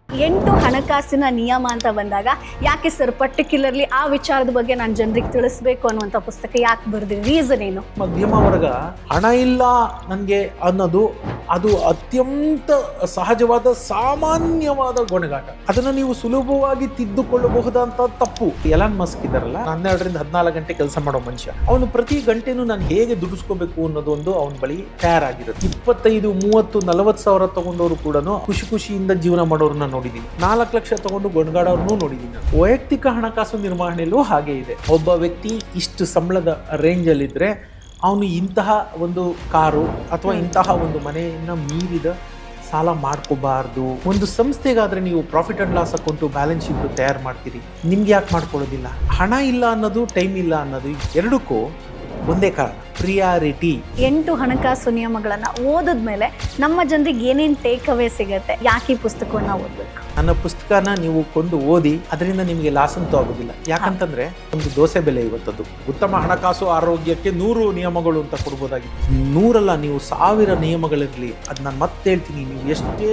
8 ಹಣಕಾಸಿನ ನಿಯಮ ಅಂತ ಬಂದಾಗ ಯಾಕೆ ಸರ್ ಪರ್ಟಿಕ್ಯುಲರ್ಲಿ ಆ ವಿಚಾರದ ಬಗ್ಗೆ ನಾನು ಜನರಿಗೆ ತಿಳಿಸ್ಬೇಕು ಅನ್ನುವಂಥ ಪುಸ್ತಕ ಯಾಕೆ ಬರೆದ್ರಿ? ರೀಸನ್ ಏನು? ಮಧ್ಯಮ ವರ್ಗ ಹಣ ಇಲ್ಲ ನನಗೆ ಅನ್ನೋದು ಅದು ಅತ್ಯಂತ ಸಹಜವಾದ ಸಾಮಾನ್ಯವಾದ ಗೊಣಗಾಟ. ಅದನ್ನು ನೀವು ಸುಲಭವಾಗಿ ತಿದ್ದುಕೊಳ್ಳಬಹುದಂತ ತಪ್ಪು. ಎಲಾನ್ ಮಸ್ಕ್ ಇದಾರಲ್ಲ, 12ರಿಂದ 14 ಗಂಟೆ ಕೆಲಸ ಮಾಡೋ ಮನುಷ್ಯ, ಅವನು ಪ್ರತಿ ಗಂಟೆನೂ ನಾನು ಹೇಗೆ ದುಡಿಸ್ಕೋಬೇಕು ಅನ್ನೋದೊಂದು ಅವನ ಬಳಿ ತಯಾರಾಗಿರುತ್ತೆ. 25, 30, 40 ಸಾವಿರ ತಗೊಂಡವರು ಕೂಡ ಖುಷಿಯಿಂದ ಜೀವನ ಮಾಡೋರನ್ನ ನೋಡಿದೀನಿ. 4 ಲಕ್ಷ ತಗೊಂಡು ಗೊಣಗಾಡೋರ್ನು ನೋಡಿದೀನಿ. ವೈಯಕ್ತಿಕ ಹಣಕಾಸು ನಿರ್ವಹಣೆಯಲ್ಲೂ ಹಾಗೆ ಇದೆ. ಒಬ್ಬ ವ್ಯಕ್ತಿ ಇಷ್ಟು ಸಂಬಳದ ರೇಂಜ್ ಅಲ್ಲಿ ಇದ್ರೆ ಅವನು ಇಂತಹ ಒಂದು ಕಾರು ಅಥವಾ ಇಂತಹ ಒಂದು ಮನೆಯನ್ನ ಮೀರಿದ ಸಾಲ ಮಾಡ್ಕೋಬಾರ್ದು. ಒಂದು ಸಂಸ್ಥೆಗಾದ್ರೆ ನೀವು profit and loss account, balance sheet ತಯಾರು ಮಾಡ್ತೀರಿ. ನಿಮ್ಗೆ ಯಾಕೆ ಮಾಡ್ಕೊಳ್ಳೋದಿಲ್ಲ? ಹಣ ಇಲ್ಲ ಅನ್ನೋದು, ಟೈಮ್ ಇಲ್ಲ ಅನ್ನೋದು ಎರಡಕ್ಕೂ ಒಂದೇ ಕಾರಣ, ಪ್ರಿಯಾರಿಟಿ. 8 ಹಣಕಾಸು ನಿಯಮಗಳನ್ನ ಓದಿದ್ಮೇಲೆ ನಮ್ಮ ಜನರಿಗೆ ಏನೇನು ಟೇಕ್ ಅವೇ ಸಿಗತ್ತೆ? ಯಾಕೆ ಈ ಪುಸ್ತಕವನ್ನ ಓದಬೇಕು? ನನ್ನ ಪುಸ್ತಕನ ನೀವು ಕೊಂಡು ಓದಿ, ಅದರಿಂದ ನಿಮಗೆ ಲಾಸ್ ಅಂತೂ ಆಗೋದಿಲ್ಲ. ಯಾಕಂತಂದ್ರೆ ಒಂದು ದೋಸೆ ಬೆಲೆ ಇವತ್ತದು. ಉತ್ತಮ ಹಣಕಾಸು ಆರೋಗ್ಯಕ್ಕೆ 100 ನಿಯಮಗಳು ಅಂತ ಕೊಡ್ಬೋದಾಗಿತ್ತು. 100 ನೀವು 1000 ನಿಯಮಗಳಿರಲಿ. ಅದು ನಾನು ಮತ್ತೆ ಹೇಳ್ತೀನಿ, ನೀವು ಎಷ್ಟೇ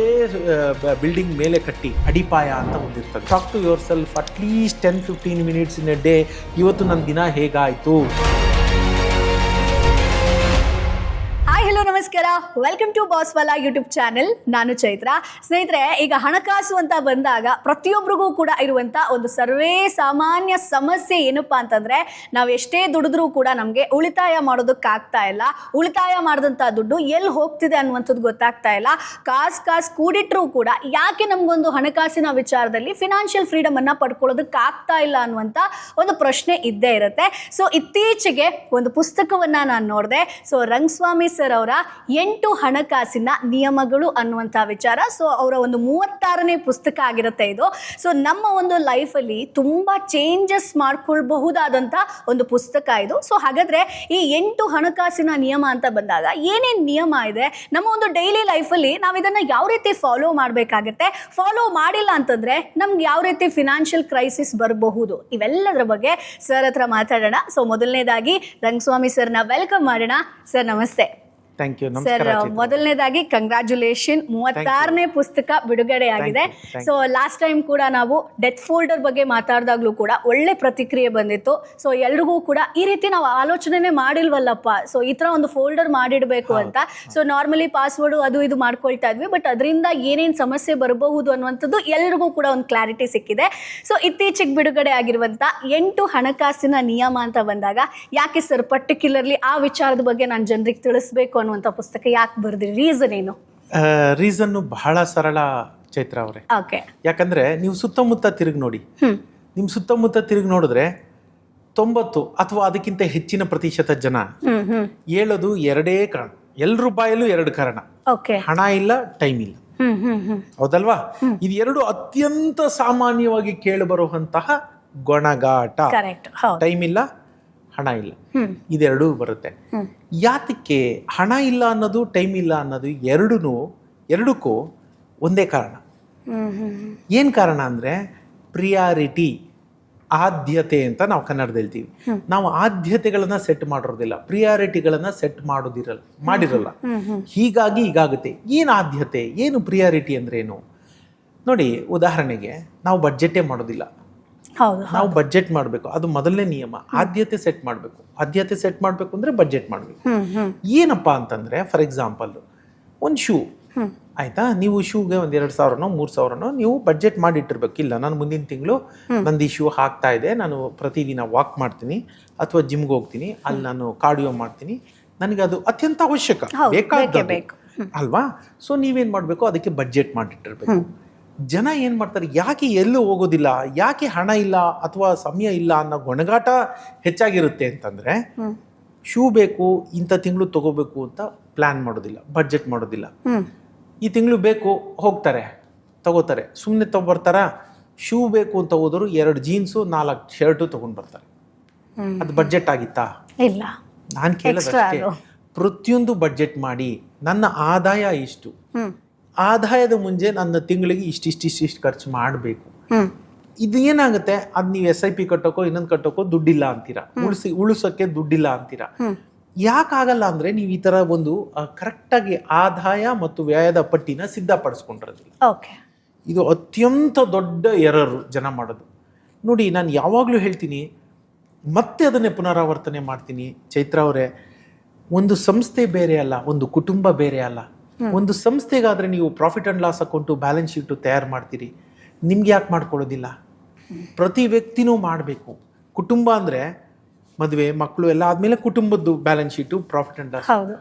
ಬಿಲ್ಡಿಂಗ್ ಮೇಲೆ ಕಟ್ಟಿ ಅಡಿಪಾಯ ಅಂತ ಒಂದಿರ್ತದೆ. Talk to yourself at least 10-15 minutes in a day. ಇವತ್ತು ನನ್ನ ದಿನ ಹೇಗಾಯ್ತು? ಹಲೋ ನಮಸ್ಕಾರ, ವೆಲ್ಕಮ್ ಟು ಬಾಸ್ವಾಲಾ ಯೂಟ್ಯೂಬ್ ಚಾನೆಲ್. ನಾನು ಚೈತ್ರ. ಸ್ನೇಹಿತರೆ, ಈಗ ಹಣಕಾಸು ಅಂತ ಬಂದಾಗ ಪ್ರತಿಯೊಬ್ಬರಿಗೂ ಕೂಡ ಇರುವಂಥ ಒಂದು ಸರ್ವೇ ಸಾಮಾನ್ಯ ಸಮಸ್ಯೆ ಏನಪ್ಪಾ ಅಂತಂದ್ರೆ, ನಾವು ಎಷ್ಟೇ ದುಡಿದ್ರೂ ಕೂಡ ನಮಗೆ ಉಳಿತಾಯ ಮಾಡೋದಕ್ಕಾಗ್ತಾ ಇಲ್ಲ. ಉಳಿತಾಯ ಮಾಡಿದಂಥ ದುಡ್ಡು ಎಲ್ಲಿ ಹೋಗ್ತಿದೆ ಅನ್ನುವಂಥದ್ದು ಗೊತ್ತಾಗ್ತಾ ಇಲ್ಲ. ಕಾಸು ಕೂಡಿಟ್ರೂ ಕೂಡ ಯಾಕೆ ನಮಗೊಂದು ಹಣಕಾಸಿನ ವಿಚಾರದಲ್ಲಿ ಫಿನಾನ್ಷಿಯಲ್ ಫ್ರೀಡಮ್ ಅನ್ನ ಪಡ್ಕೊಳ್ಳೋದಕ್ಕಾಗ್ತಾ ಇಲ್ಲ ಅನ್ನುವಂಥ ಒಂದು ಪ್ರಶ್ನೆ ಇದ್ದೇ ಇರುತ್ತೆ. ಸೊ ಇತ್ತೀಚೆಗೆ ಒಂದು ಪುಸ್ತಕವನ್ನ ನಾನು ನೋಡಿದೆ. ಸೊ ರಂಗಸ್ವಾಮಿ ಸರ್ ಅವರ 8 ಹಣಕಾಸಿನ ನಿಯಮಗಳು ಅನ್ನುವಂಥ ವಿಚಾರ. ಸೊ ಅವರ ಒಂದು 36ನೇ ಪುಸ್ತಕ ಆಗಿರುತ್ತೆ ಇದು. ಸೊ ನಮ್ಮ ಒಂದು ಲೈಫಲ್ಲಿ ತುಂಬ ಚೇಂಜಸ್ ಮಾಡ್ಕೊಳ್ಬಹುದಾದಂಥ ಒಂದು ಪುಸ್ತಕ ಇದು. ಸೊ ಹಾಗಾದರೆ ಈ 8 ಹಣಕಾಸಿನ ನಿಯಮ ಅಂತ ಬಂದಾಗ ಏನೇನು ನಿಯಮ ಇದೆ, ನಮ್ಮ ಒಂದು ಡೈಲಿ ಲೈಫಲ್ಲಿ ನಾವು ಇದನ್ನು ಯಾವ ರೀತಿ ಫಾಲೋ ಮಾಡಬೇಕಾಗತ್ತೆ, ಫಾಲೋ ಮಾಡಿಲ್ಲ ಅಂತಂದರೆ ನಮ್ಗೆ ಯಾವ ರೀತಿ ಫಿನಾನ್ಷಿಯಲ್ ಕ್ರೈಸಿಸ್ ಬರಬಹುದು, ಇವೆಲ್ಲದರ ಬಗ್ಗೆ ಸರ್ ಹತ್ರ ಮಾತಾಡೋಣ. ಸೊ ಮೊದಲನೇದಾಗಿ ರಂಗಸ್ವಾಮಿ ಸರ್ನ ವೆಲ್ಕಮ್ ಮಾಡೋಣ. ಸರ್ ನಮಸ್ತೆ. Thank you. ಸರ್, ಮೊದಲನೇದಾಗಿ ಕಂಗ್ರ್ಯಾಚುಲೇಷನ್, 36ನೇ ಪುಸ್ತಕ ಬಿಡುಗಡೆ ಆಗಿದೆ. ಸೊ ಲಾಸ್ಟ್ ಟೈಮ್ ಕೂಡ ನಾವು ಡೆತ್ ಫೋಲ್ಡರ್ ಬಗ್ಗೆ ಮಾತಾಡಿದಾಗ್ಲೂ ಕೂಡ ಒಳ್ಳೆ ಪ್ರತಿಕ್ರಿಯೆ ಬಂದಿತ್ತು. ಸೊ ಎಲ್ರಿಗೂ ಕೂಡ ಈ ರೀತಿ ನಾವು ಆಲೋಚನೆ ಮಾಡಿಲ್ವಲ್ಲಪ್ಪ, ಸೊ ಈ ತರ ಒಂದು ಫೋಲ್ಡರ್ ಮಾಡಿಡಬೇಕು ಅಂತ. ಸೊ ನಾರ್ಮಲಿ ಪಾಸ್ವರ್ಡ್ ಅದು ಇದು ಮಾಡ್ಕೊಳ್ತಾ ಇದ್ವಿ, ಬಟ್ ಅದರಿಂದ ಏನೇನು ಸಮಸ್ಯೆ ಬರಬಹುದು ಅನ್ನುವಂಥದ್ದು ಎಲ್ರಿಗೂ ಕೂಡ ಒಂದು ಕ್ಲಾರಿಟಿ ಸಿಕ್ಕಿದೆ. ಸೊ ಇತ್ತೀಚೆಗೆ ಬಿಡುಗಡೆ ಆಗಿರುವಂತ 8 ಹಣಕಾಸಿನ ನಿಯಮ ಅಂತ ಬಂದಾಗ ಯಾಕೆ ಸರ್ ಪರ್ಟಿಕ್ಯುಲರ್ಲಿ ಆ ವಿಚಾರದ ಬಗ್ಗೆ ನಾನು ಜನರಿಗೆ ತಿಳಿಸ್ಬೇಕು ಅನ್ನುವಂಥ ಪುಸ್ತಕ ಯಾಕೆ ಬರೆದ್ರಿ? ರೀಸನ್ ಏನು? ರೀಸನ್ ಬಹಳ ಸರಳ ಚೈತ್ರ ಅವರೇ. ಓಕೆ. ಯಾಕಂದ್ರೆ ನೀವು ಸುತ್ತಮುತ್ತ ತಿರುಗಿ ನೋಡಿ. ನಿಮ್ ಸುತ್ತಮುತ್ತ ತಿರುಗಿ ನೋಡಿದ್ರೆ 90 ಅಥವಾ ಅದಕ್ಕಿಂತ ಹೆಚ್ಚಿನ ಪ್ರತಿಶತ ಜನ ಹೇಳೋದು ಎರಡೇ ಕಾರಣ. ಎಲ್ರ ಬಾಯಲ್ಲೂ 2 ಕಾರಣ. ಹಣ ಇಲ್ಲ, ಟೈಮ್ ಇಲ್ಲ. ಹೌದಲ್ವಾ? ಇದು 2 ಅತ್ಯಂತ ಸಾಮಾನ್ಯವಾಗಿ ಕೇಳಿಬರುವಂತಹ ಗೊಣಗಾಟ. ಟೈಮ್ ಇಲ್ಲ, ಹಣ ಇಲ್ಲ, ಇದೆರಡೂ ಬರುತ್ತೆ. ಯಾತಕ್ಕೆ ಹಣ ಇಲ್ಲ ಅನ್ನೋದು, ಟೈಮ್ ಇಲ್ಲ ಅನ್ನೋದು ಎರಡಕ್ಕೂ ಒಂದೇ ಕಾರಣ. ಏನ್ ಕಾರಣ ಅಂದ್ರೆ ಪ್ರಿಯಾರಿಟಿ, ಆದ್ಯತೆ ಅಂತ ನಾವು ಕನ್ನಡದಲ್ಲಿ ಹೇಳ್ತೀವಿ. ನಾವು ಆದ್ಯತೆಗಳನ್ನ ಸೆಟ್ ಮಾಡಿರೋದಿಲ್ಲ, ಪ್ರಿಯಾರಿಟಿಗಳನ್ನ ಸೆಟ್ ಮಾಡಿರಲ್ಲ. ಹೀಗಾಗಿ ಹೀಗಾಗುತ್ತೆ. ಏನು ಆದ್ಯತೆ, ಏನು ಪ್ರಿಯಾರಿಟಿ ಅಂದ್ರೆ ಏನು ನೋಡಿ. ಉದಾಹರಣೆಗೆ ನಾವು ಬಡ್ಜೆಟೇ ಮಾಡೋದಿಲ್ಲ. ನಾವು ಬಡ್ಜೆಟ್ ಮಾಡಬೇಕು, ಅದು ಮೊದಲನೇ ನಿಯಮ. ಆದ್ಯತೆ ಸೆಟ್ ಮಾಡಬೇಕು. ಆದ್ಯತೆ ಸೆಟ್ ಮಾಡಬೇಕು ಅಂದ್ರೆ ಬಡ್ಜೆಟ್ ಮಾಡಬೇಕು. ಏನಪ್ಪಾ ಅಂತಂದ್ರೆ, ಫಾರ್ ಎಕ್ಸಾಂಪಲ್ ಒಂದು ಶೂ ಆಯ್ತಾ, ನೀವು ಶೂಗೆ ಒಂದು 2,000ನೋ 3,000ನೋ ನೀವು ಬಡ್ಜೆಟ್ ಮಾಡಿಟ್ಟಿರ್ಬೇಕು. ಇಲ್ಲ, ನಾನು ಮುಂದಿನ ತಿಂಗಳು ನಂದು ಈ ಶೂ ಹಾಕ್ತಾ ಇದೆ, ನಾನು ಪ್ರತಿದಿನ ವಾಕ್ ಮಾಡ್ತೀನಿ ಅಥವಾ ಜಿಮ್ಗೆ ಹೋಗ್ತೀನಿ, ಅಲ್ಲಿ ನಾನು ಕಾರ್ಡಿಯೋ ಮಾಡ್ತೀನಿ, ನನಗೆ ಅದು ಅತ್ಯಂತ ಅವಶ್ಯಕ, ಬೇಕಾಗಬೇಕು ಅಲ್ವಾ? ಸೊ ನೀವೇನ್ ಮಾಡಬೇಕು, ಅದಕ್ಕೆ ಬಡ್ಜೆಟ್ ಮಾಡಿಟ್ಟಿರ್ಬೇಕು. ಜನ ಏನ್ ಮಾಡ್ತಾರೆ, ಯಾಕೆ ಎಲ್ಲೂ ಹೋಗೋದಿಲ್ಲ, ಯಾಕೆ ಹಣ ಇಲ್ಲ ಅಥವಾ ಸಮಯ ಇಲ್ಲ ಅನ್ನೋ ಗೊಣಗಾಟ ಹೆಚ್ಚಾಗಿರುತ್ತೆ ಅಂತಂದ್ರೆ, ಶೂ ಬೇಕು, ಇಂಥ ತಿಂಗಳು ತಗೋಬೇಕು ಅಂತ ಪ್ಲಾನ್ ಮಾಡೋದಿಲ್ಲ, ಬಡ್ಜೆಟ್ ಮಾಡೋದಿಲ್ಲ. ಈ ತಿಂಗಳು ಬೇಕು, ಹೋಗ್ತಾರೆ ತಗೋತಾರೆ, ಸುಮ್ಮನೆ ತಗೊಬರ್ತಾರ. ಶೂ ಬೇಕು ಅಂತ ಹೋದ್ರು 2 ಜೀನ್ಸು 4 ಶರ್ಟು ತಗೊಂಡ್ ಬರ್ತಾರೆ. ಅದು ಬಡ್ಜೆಟ್ ಆಗಿತ್ತಾ? ಇಲ್ಲ. ನಾನು ಕೇಳೋದಷ್ಟೇ, ಪ್ರತಿಯೊಂದು ಬಡ್ಜೆಟ್ ಮಾಡಿ, ನನ್ನ ಆದಾಯ ಇಷ್ಟು, ಆದಾಯದ ಮುಂಚೆ ನನ್ನ ತಿಂಗಳಿಗೆ ಇಷ್ಟಿಷ್ಟು ಖರ್ಚು ಮಾಡಬೇಕು. ಇದು ಏನಾಗುತ್ತೆ, ಅದ್ ನೀವು SIP ಕಟ್ಟೋಕೋ ಇನ್ನೊಂದು ಕಟ್ಟೋಕೋ ದುಡ್ಡಿಲ್ಲ ಅಂತೀರಾ, ಉಳಿಸೋಕೆ ದುಡ್ಡಿಲ್ಲ ಅಂತೀರಾ. ಯಾಕಾಗಲ್ಲ ಅಂದ್ರೆ ನೀವು ಈ ತರ ಒಂದು ಕರೆಕ್ಟಾಗಿ ಆದಾಯ ಮತ್ತು ವ್ಯಯದ ಪಟ್ಟಿನ ಸಿದ್ಧಪಡಿಸ್ಕೊಂಡಿರೋದಿಲ್ಲ. ಇದು ಅತ್ಯಂತ ದೊಡ್ಡ ಎರರು ಜನ ಮಾಡೋದು. ನೋಡಿ, ನಾನು ಯಾವಾಗಲೂ ಹೇಳ್ತೀನಿ, ಮತ್ತೆ ಅದನ್ನೇ ಪುನರಾವರ್ತನೆ ಮಾಡ್ತೀನಿ, ಚೈತ್ರ ಅವರೇ, ಒಂದು ಸಂಸ್ಥೆ ಬೇರೆ ಅಲ್ಲ, ಒಂದು ಕುಟುಂಬ ಬೇರೆ ಅಲ್ಲ. ಒಂದು ಸಂಸ್ಥೆಗಾದರೆ ನೀವು profit and loss account, balance sheet ತಯಾರು ಮಾಡ್ತೀರಿ, ನಿಮ್ಗೆ ಯಾಕೆ ಮಾಡ್ಕೊಳ್ಳೋದಿಲ್ಲ? ಪ್ರತಿ ವ್ಯಕ್ತಿನೂ ಮಾಡಬೇಕು. ಕುಟುಂಬ ಅಂದರೆ ಮದುವೆ, ಮಕ್ಕಳು ಎಲ್ಲ ಆದಮೇಲೆ ಕುಟುಂಬದ್ದು balance sheet, profit and loss.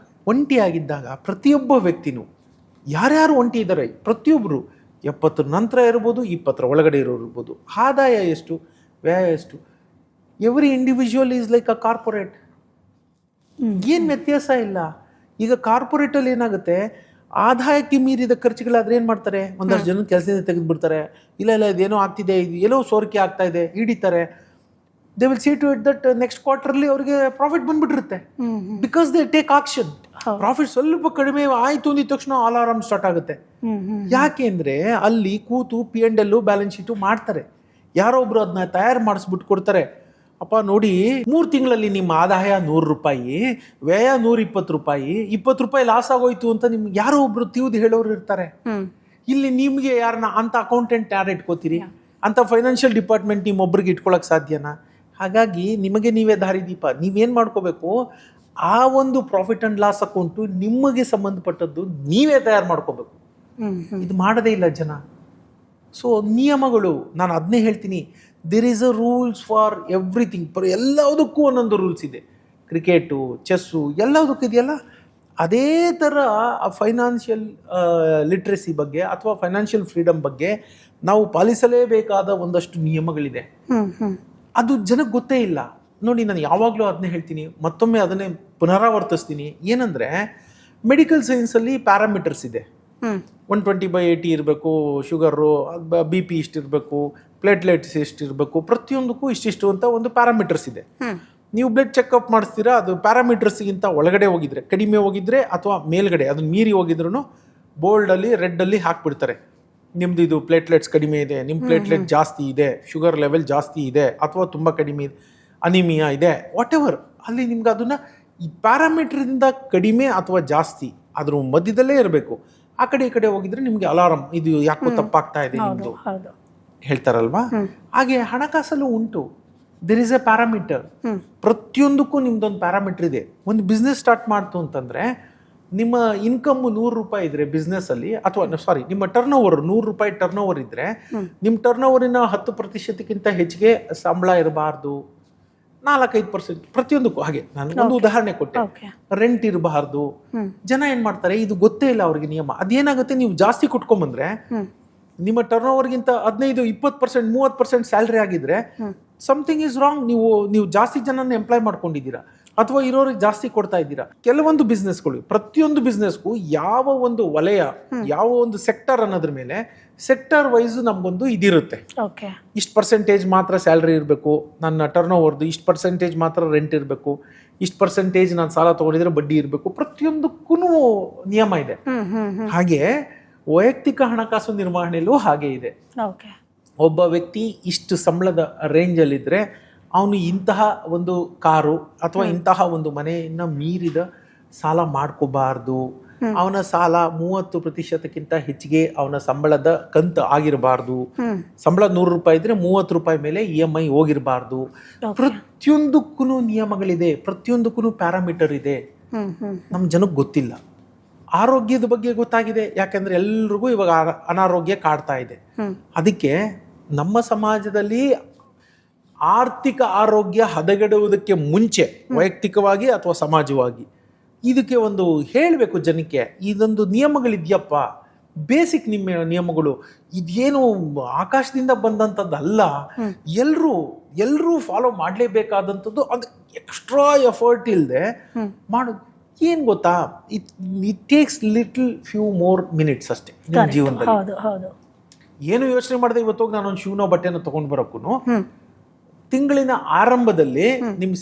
ಒಂಟಿ ಆಗಿದ್ದಾಗ ಪ್ರತಿಯೊಬ್ಬ ವ್ಯಕ್ತಿನೂ, ಯಾರ್ಯಾರು ಒಂಟಿ ಇದ್ದಾರೆ ಪ್ರತಿಯೊಬ್ಬರು 70 ನಂತರ ಇರ್ಬೋದು, 20 ಒಳಗಡೆ ಇರೋರು ಇರ್ಬೋದು, ಆದಾಯ ಎಷ್ಟು, ವ್ಯಯ ಎಷ್ಟು, every individual is like a corporate. ಏನು ವ್ಯತ್ಯಾಸ ಇಲ್ಲ. ಈಗ ಕಾರ್ಪೊರೇಟಲ್ಲಿ ಏನಾಗುತ್ತೆ, ಆದಾಯಕ್ಕೆ ಮೀರಿದ ಖರ್ಚುಗಳಾದ್ರೆ ಏನು ಮಾಡ್ತಾರೆ, ಒಂದಷ್ಟು ಜನ ಕೆಲಸದಿಂದ ತೆಗೆದುಬಿಡ್ತಾರೆ. ಇಲ್ಲ ಇದೇನೋ ಆಗ್ತಿದೆ, ಇದು ಏನೋ ಸೋರಿಕೆ ಆಗ್ತಾ ಇದೆ, ಹಿಡಿತಾರೆ. They will see to it that next quarterly ಅವರಿಗೆ ಪ್ರಾಫಿಟ್ ಬಂದ್ಬಿಟ್ಟಿರುತ್ತೆ. Because they take action. Profit ಸ್ವಲ್ಪ ಕಡಿಮೆ ಆಯಿತು ಅಂದಿದ ತಕ್ಷಣ ಅಲಾರಾಮ್ ಸ್ಟಾರ್ಟ್ ಆಗುತ್ತೆ. ಯಾಕೆ ಅಂದರೆ ಅಲ್ಲಿ ಕೂತು P&L ಬ್ಯಾಲೆನ್ಸ್ ಶೀಟು ಮಾಡ್ತಾರೆ. ಯಾರೋ ಒಬ್ರು ಅದನ್ನ ತಯಾರು ಮಾಡಿಸ್ಬಿಟ್ಟು ಕೊಡ್ತಾರೆ. ಅಪ್ಪ ನೋಡಿ, 3 ತಿಂಗಳಲ್ಲಿ ನಿಮ್ಮ ಆದಾಯ 100 ರೂಪಾಯಿ, ವ್ಯಯ 120 ರೂಪಾಯಿ, 20 ರೂಪಾಯಿ ಲಾಸ್ ಆಗೋಯ್ತು ಅಂತ ನಿಮ್ಗೆ ಯಾರೋ ಒಬ್ರು ತಿವ್ದು ಹೇಳೋರು ಇರ್ತಾರೆ. ಇಲ್ಲಿ ನಿಮಗೆ ಯಾರನ್ನ ಅಂತ ಅಕೌಂಟೆಂಟ್ ಯಾರು ಇಟ್ಕೋತೀರಿ? ಅಂತ ಫೈನಾನ್ಷಿಯಲ್ ಡಿಪಾರ್ಟ್ಮೆಂಟ್ ನಿಮ್ಮೊಬ್ರಿಗೆ ಇಟ್ಕೊಳಕ್ ಸಾಧ್ಯನಾ? ಹಾಗಾಗಿ ನಿಮಗೆ ನೀವೇ ದಾರಿದೀಪ. ನೀವೇನು ಮಾಡ್ಕೋಬೇಕು, ಆ ಒಂದು ಪ್ರಾಫಿಟ್ ಆ್ಯಂಡ್ ಲಾಸ್ ಅಕೌಂಟು ನಿಮಗೆ ಸಂಬಂಧಪಟ್ಟದ್ದು ನೀವೇ ತಯಾರು ಮಾಡ್ಕೋಬೇಕು. ಇದು ಮಾಡದೇ ಇಲ್ಲ ಜನ. ಸೊ ನಿಯಮಗಳು, ನಾನು ಅದನ್ನೇ ಹೇಳ್ತೀನಿ, there is a rules for everything. ಎಲ್ಲದಕ್ಕೂ ಒಂದೊಂದು ರೂಲ್ಸ್ ಇದೆ. ಕ್ರಿಕೆಟು, ಚೆಸ್ಸು, ಎಲ್ಲದಕ್ಕೂ ಇದೆಯಲ್ಲ. ಅದೇ ಥರ ಫೈನಾನ್ಷಿಯಲ್ ಲಿಟ್ರಸಿ ಬಗ್ಗೆ ಅಥವಾ ಫೈನಾನ್ಷಿಯಲ್ ಫ್ರೀಡಮ್ ಬಗ್ಗೆ ನಾವು ಪಾಲಿಸಲೇಬೇಕಾದ ಒಂದಷ್ಟು ನಿಯಮಗಳಿದೆ. ಅದು ಜನಕ್ಕೆ ಗೊತ್ತೇ ಇಲ್ಲ. ನೋಡಿ, ನಾನು ಯಾವಾಗಲೂ ಅದನ್ನೇ ಹೇಳ್ತೀನಿ, ಮತ್ತೊಮ್ಮೆ ಅದನ್ನೇ ಪುನರಾವರ್ತಿಸ್ತೀನಿ. ಏನಂದರೆ, ಮೆಡಿಕಲ್ ಸೈನ್ಸಲ್ಲಿ ಪ್ಯಾರಾಮೀಟರ್ಸ್ ಇದೆ. 120/80 ಇರಬೇಕು, ಶುಗರು, BP ಇಷ್ಟಿರಬೇಕು, ಪ್ಲೇಟ್ಲೆಟ್ಸ್ ಎಷ್ಟಿರಬೇಕು, ಪ್ರತಿಯೊಂದಕ್ಕೂ ಇಷ್ಟಿಷ್ಟು ಅಂತ ಒಂದು ಪ್ಯಾರಾಮೀಟರ್ಸ್ ಇದೆ. ನೀವು ಬ್ಲಡ್ ಚೆಕಪ್ ಮಾಡಿಸ್ತೀರಾ, ಅದು ಪ್ಯಾರಾಮೀಟರ್ಸ್ಗಿಂತ ಒಳಗಡೆ ಹೋಗಿದ್ರೆ, ಕಡಿಮೆ ಹೋಗಿದ್ರೆ ಅಥವಾ ಮೇಲ್ಗಡೆ ಅದನ್ನ ಮೀರಿ ಹೋಗಿದ್ರು ಬೋಲ್ಡಲ್ಲಿ ರೆಡ್ಡಲ್ಲಿ ಹಾಕ್ಬಿಡ್ತಾರೆ. ನಿಮ್ದು ಇದು ಪ್ಲೇಟ್ಲೆಟ್ಸ್ ಕಡಿಮೆ ಇದೆ, ನಿಮ್ಮ ಪ್ಲೇಟ್ಲೆಟ್ ಜಾಸ್ತಿ ಇದೆ, ಶುಗರ್ ಲೆವೆಲ್ ಜಾಸ್ತಿ ಇದೆ, ಅಥವಾ ತುಂಬ ಕಡಿಮೆ ಇದೆ, ಅನಿಮಿಯಾ ಇದೆ, ವಾಟ್ ಎವರ್. ಅಲ್ಲಿ ನಿಮ್ಗೆ ಅದನ್ನು ಈ ಪ್ಯಾರಾಮೀಟ್ರಿಂದ ಕಡಿಮೆ ಅಥವಾ ಜಾಸ್ತಿ ಅದ್ರ ಮಧ್ಯದಲ್ಲೇ ಇರಬೇಕು. ಆ ಕಡೆ ಈ ಕಡೆ ಹೋಗಿದ್ರೆ ನಿಮಗೆ ಅಲಾರಂ, ಇದು ಯಾಕೋ ತಪ್ಪಾಗ್ತಾ ಇದೆ ನಿಮ್ಮದು ಹೇಳ್ತಾರಲ್ವಾ. ಹಾಗೆ ಹಣಕಾಸಲ್ಲೂ ಉಂಟು, ದೇರ್ ಇಸ್ ಎ ಪ್ಯಾರಾಮೀಟರ್. ಪ್ರತಿಯೊಂದಕ್ಕೂ ನಿಮ್ದೊಂದು ಪ್ಯಾರಾಮೀಟರ್ ಇದೆ. ಒಂದು ಬಿಸ್ನೆಸ್ ಸ್ಟಾರ್ಟ್ ಮಾಡ್ತು ಅಂತಂದರೆ, ನಿಮ್ಮ ಇನ್ಕಮ್ 100 ರೂಪಾಯಿ ಇದ್ರೆ ಬಿಸ್ನೆಸ್ಸಲ್ಲಿ, ಅಥವಾ ನಿಮ್ಮ ಟರ್ನ್ ಓವರ್ 100 ರೂಪಾಯಿ ಟರ್ನ್ ಓವರ್ ಇದ್ರೆ, ನಿಮ್ಮ ಟರ್ನ್ ಓವರಿನ 10% ಹೆಚ್ಚಿಗೆ ಸಂಬಳ ಇರಬಾರ್ದು. 4-5% ಪ್ರತಿಯೊಂದಕ್ಕೂ. ಹಾಗೆ ನಾನು ಒಂದು ಉದಾಹರಣೆ ಕೊಟ್ಟೆ, ರೆಂಟ್ ಇರಬಾರ್ದು. ಜನ ಏನ್ ಮಾಡ್ತಾರೆ, ಇದು ಗೊತ್ತೇ ಇಲ್ಲ ಅವ್ರಿಗೆ ನಿಯಮ. ಅದೇನಾಗುತ್ತೆ, ನೀವು ಜಾಸ್ತಿ ಕೊಟ್ಕೊಂಡ್ಬಂದ್ರೆ ನಿಮ್ಮ ಟರ್ನ್ ಓವರ್ಗಿಂತ 15-20% 30% ಸ್ಯಾಲ್ರಿ ಆಗಿದ್ರೆ ಸಮಥಿಂಗ್ ಈಸ್ ರಾಂಗ್. ನೀವು ಜಾಸ್ತಿ ಜನನ ಎಂಪ್ಲಾಯ್ ಮಾಡ್ಕೊಂಡಿದ್ದೀರಾ ಅಥವಾ ಇರೋರಿಗೆ ಜಾಸ್ತಿ ಕೊಡ್ತಾ ಇದ್ದೀರಾ. ಕೆಲವೊಂದು ಬಿಸ್ನೆಸ್ಗಳು, ಪ್ರತಿಯೊಂದು ಬಿಸ್ನೆಸ್ಗೂ ಯಾವ ಒಂದು ವಲಯ, ಯಾವ ಒಂದು ಸೆಕ್ಟರ್ ಅನ್ನೋದ್ರ ಮೇಲೆ ಸೆಕ್ಟರ್ ವೈಸ್ ನಮಗೊಂದು ಇದಿರುತ್ತೆ. ಇಷ್ಟು ಪರ್ಸೆಂಟೇಜ್ ಮಾತ್ರ ಸ್ಯಾಲ್ರಿ ಇರಬೇಕು, ನನ್ನ ಟರ್ನ್ ಓವರ್ದು ಇಷ್ಟು ಪರ್ಸೆಂಟೇಜ್ ಮಾತ್ರ ರೆಂಟ್ ಇರಬೇಕು, ಇಷ್ಟು ಪರ್ಸೆಂಟೇಜ್ ನಾನು ಸಾಲ ತೊಗೊಂಡಿದ್ರೆ ಬಡ್ಡಿ ಇರಬೇಕು. ಪ್ರತಿಯೊಂದಕ್ಕೂ ನಿಯಮ ಇದೆ. ಹಾಗೆ ವೈಯಕ್ತಿಕ ಹಣಕಾಸು ನಿರ್ವಹಣೆಯಲ್ಲೂ ಹಾಗೆ ಇದೆ. ಒಬ್ಬ ವ್ಯಕ್ತಿ ಇಷ್ಟು ಸಂಬಳದ ರೇಂಜಲ್ಲಿದ್ದರೆ ಅವನು ಇಂತಹ ಒಂದು ಕಾರು ಅಥವಾ ಇಂತಹ ಒಂದು ಮನೆಯನ್ನ ಮೀರಿದ ಸಾಲ ಮಾಡ್ಕೋಬಾರ್ದು. ಅವನ ಸಾಲ 30%ಕ್ಕಿಂತ ಹೆಚ್ಚಿಗೆ ಅವನ ಸಂಬಳದ ಕಂತು ಆಗಿರಬಾರ್ದು. ಸಂಬಳ 100 ರೂಪಾಯಿ ಇದ್ರೆ 30 ರೂಪಾಯಿ ಮೇಲೆ EMI ಹೋಗಿರಬಾರ್ದು. ಪ್ರತಿಯೊಂದಕ್ಕೂ ನಿಯಮಗಳಿದೆ, ಪ್ರತಿಯೊಂದಕ್ಕೂ ಪ್ಯಾರಾಮೀಟರ್ ಇದೆ. ನಮ್ಮ ಜನಕ್ಕೆ ಗೊತ್ತಿಲ್ಲ. ಆರೋಗ್ಯದ ಬಗ್ಗೆ ಗೊತ್ತಾಗಿದೆ, ಯಾಕಂದ್ರೆ ಎಲ್ರಿಗೂ ಇವಾಗ ಅನಾರೋಗ್ಯ ಕಾಡ್ತಾ ಇದೆ. ಅದಕ್ಕೆ ನಮ್ಮ ಸಮಾಜದಲ್ಲಿ ಆರ್ಥಿಕ ಆರೋಗ್ಯ ಹದಗೆಡುವುದಕ್ಕೆ ಮುಂಚೆ, ವೈಯಕ್ತಿಕವಾಗಿ ಅಥವಾ ಸಮಾಜವಾಗಿ, ಇದಕ್ಕೆ ಒಂದು ಹೇಳಬೇಕು ಜನಕ್ಕೆ, ಇದೊಂದು ನಿಯಮಗಳಿದೆಯಪ್ಪ, ಬೇಸಿಕ್ ನಿಯಮಗಳು. ಇದೇನು ಆಕಾಶದಿಂದ ಬಂದಂಥದ್ದಲ್ಲ, ಎಲ್ಲರೂ ಫಾಲೋ ಮಾಡಲೇಬೇಕಾದಂಥದ್ದು. ಅದು ಎಕ್ಸ್ಟ್ರಾ ಎಫರ್ಟ್ ಇಲ್ಲದೆ ಮಾಡೋದು. ಏನು ಗೊತ್ತಾ, it takes little few more minutes ಅಷ್ಟೇ ನಿಮ್ಮ ಜೀವನದಲ್ಲಿ. ಏನು ಯೋಚನೆ ಮಾಡಿದೆ, ಇವತ್ತೋಗಿ ನಾನೊಂದು ಶೂನೋ ಬಟ್ಟೆನ ತೊಗೊಂಡು ಬರೋಕ್ಕೂ ತಿಂಗಳಿನ ಆರಂಭದಲ್ಲಿ ನಿಮ್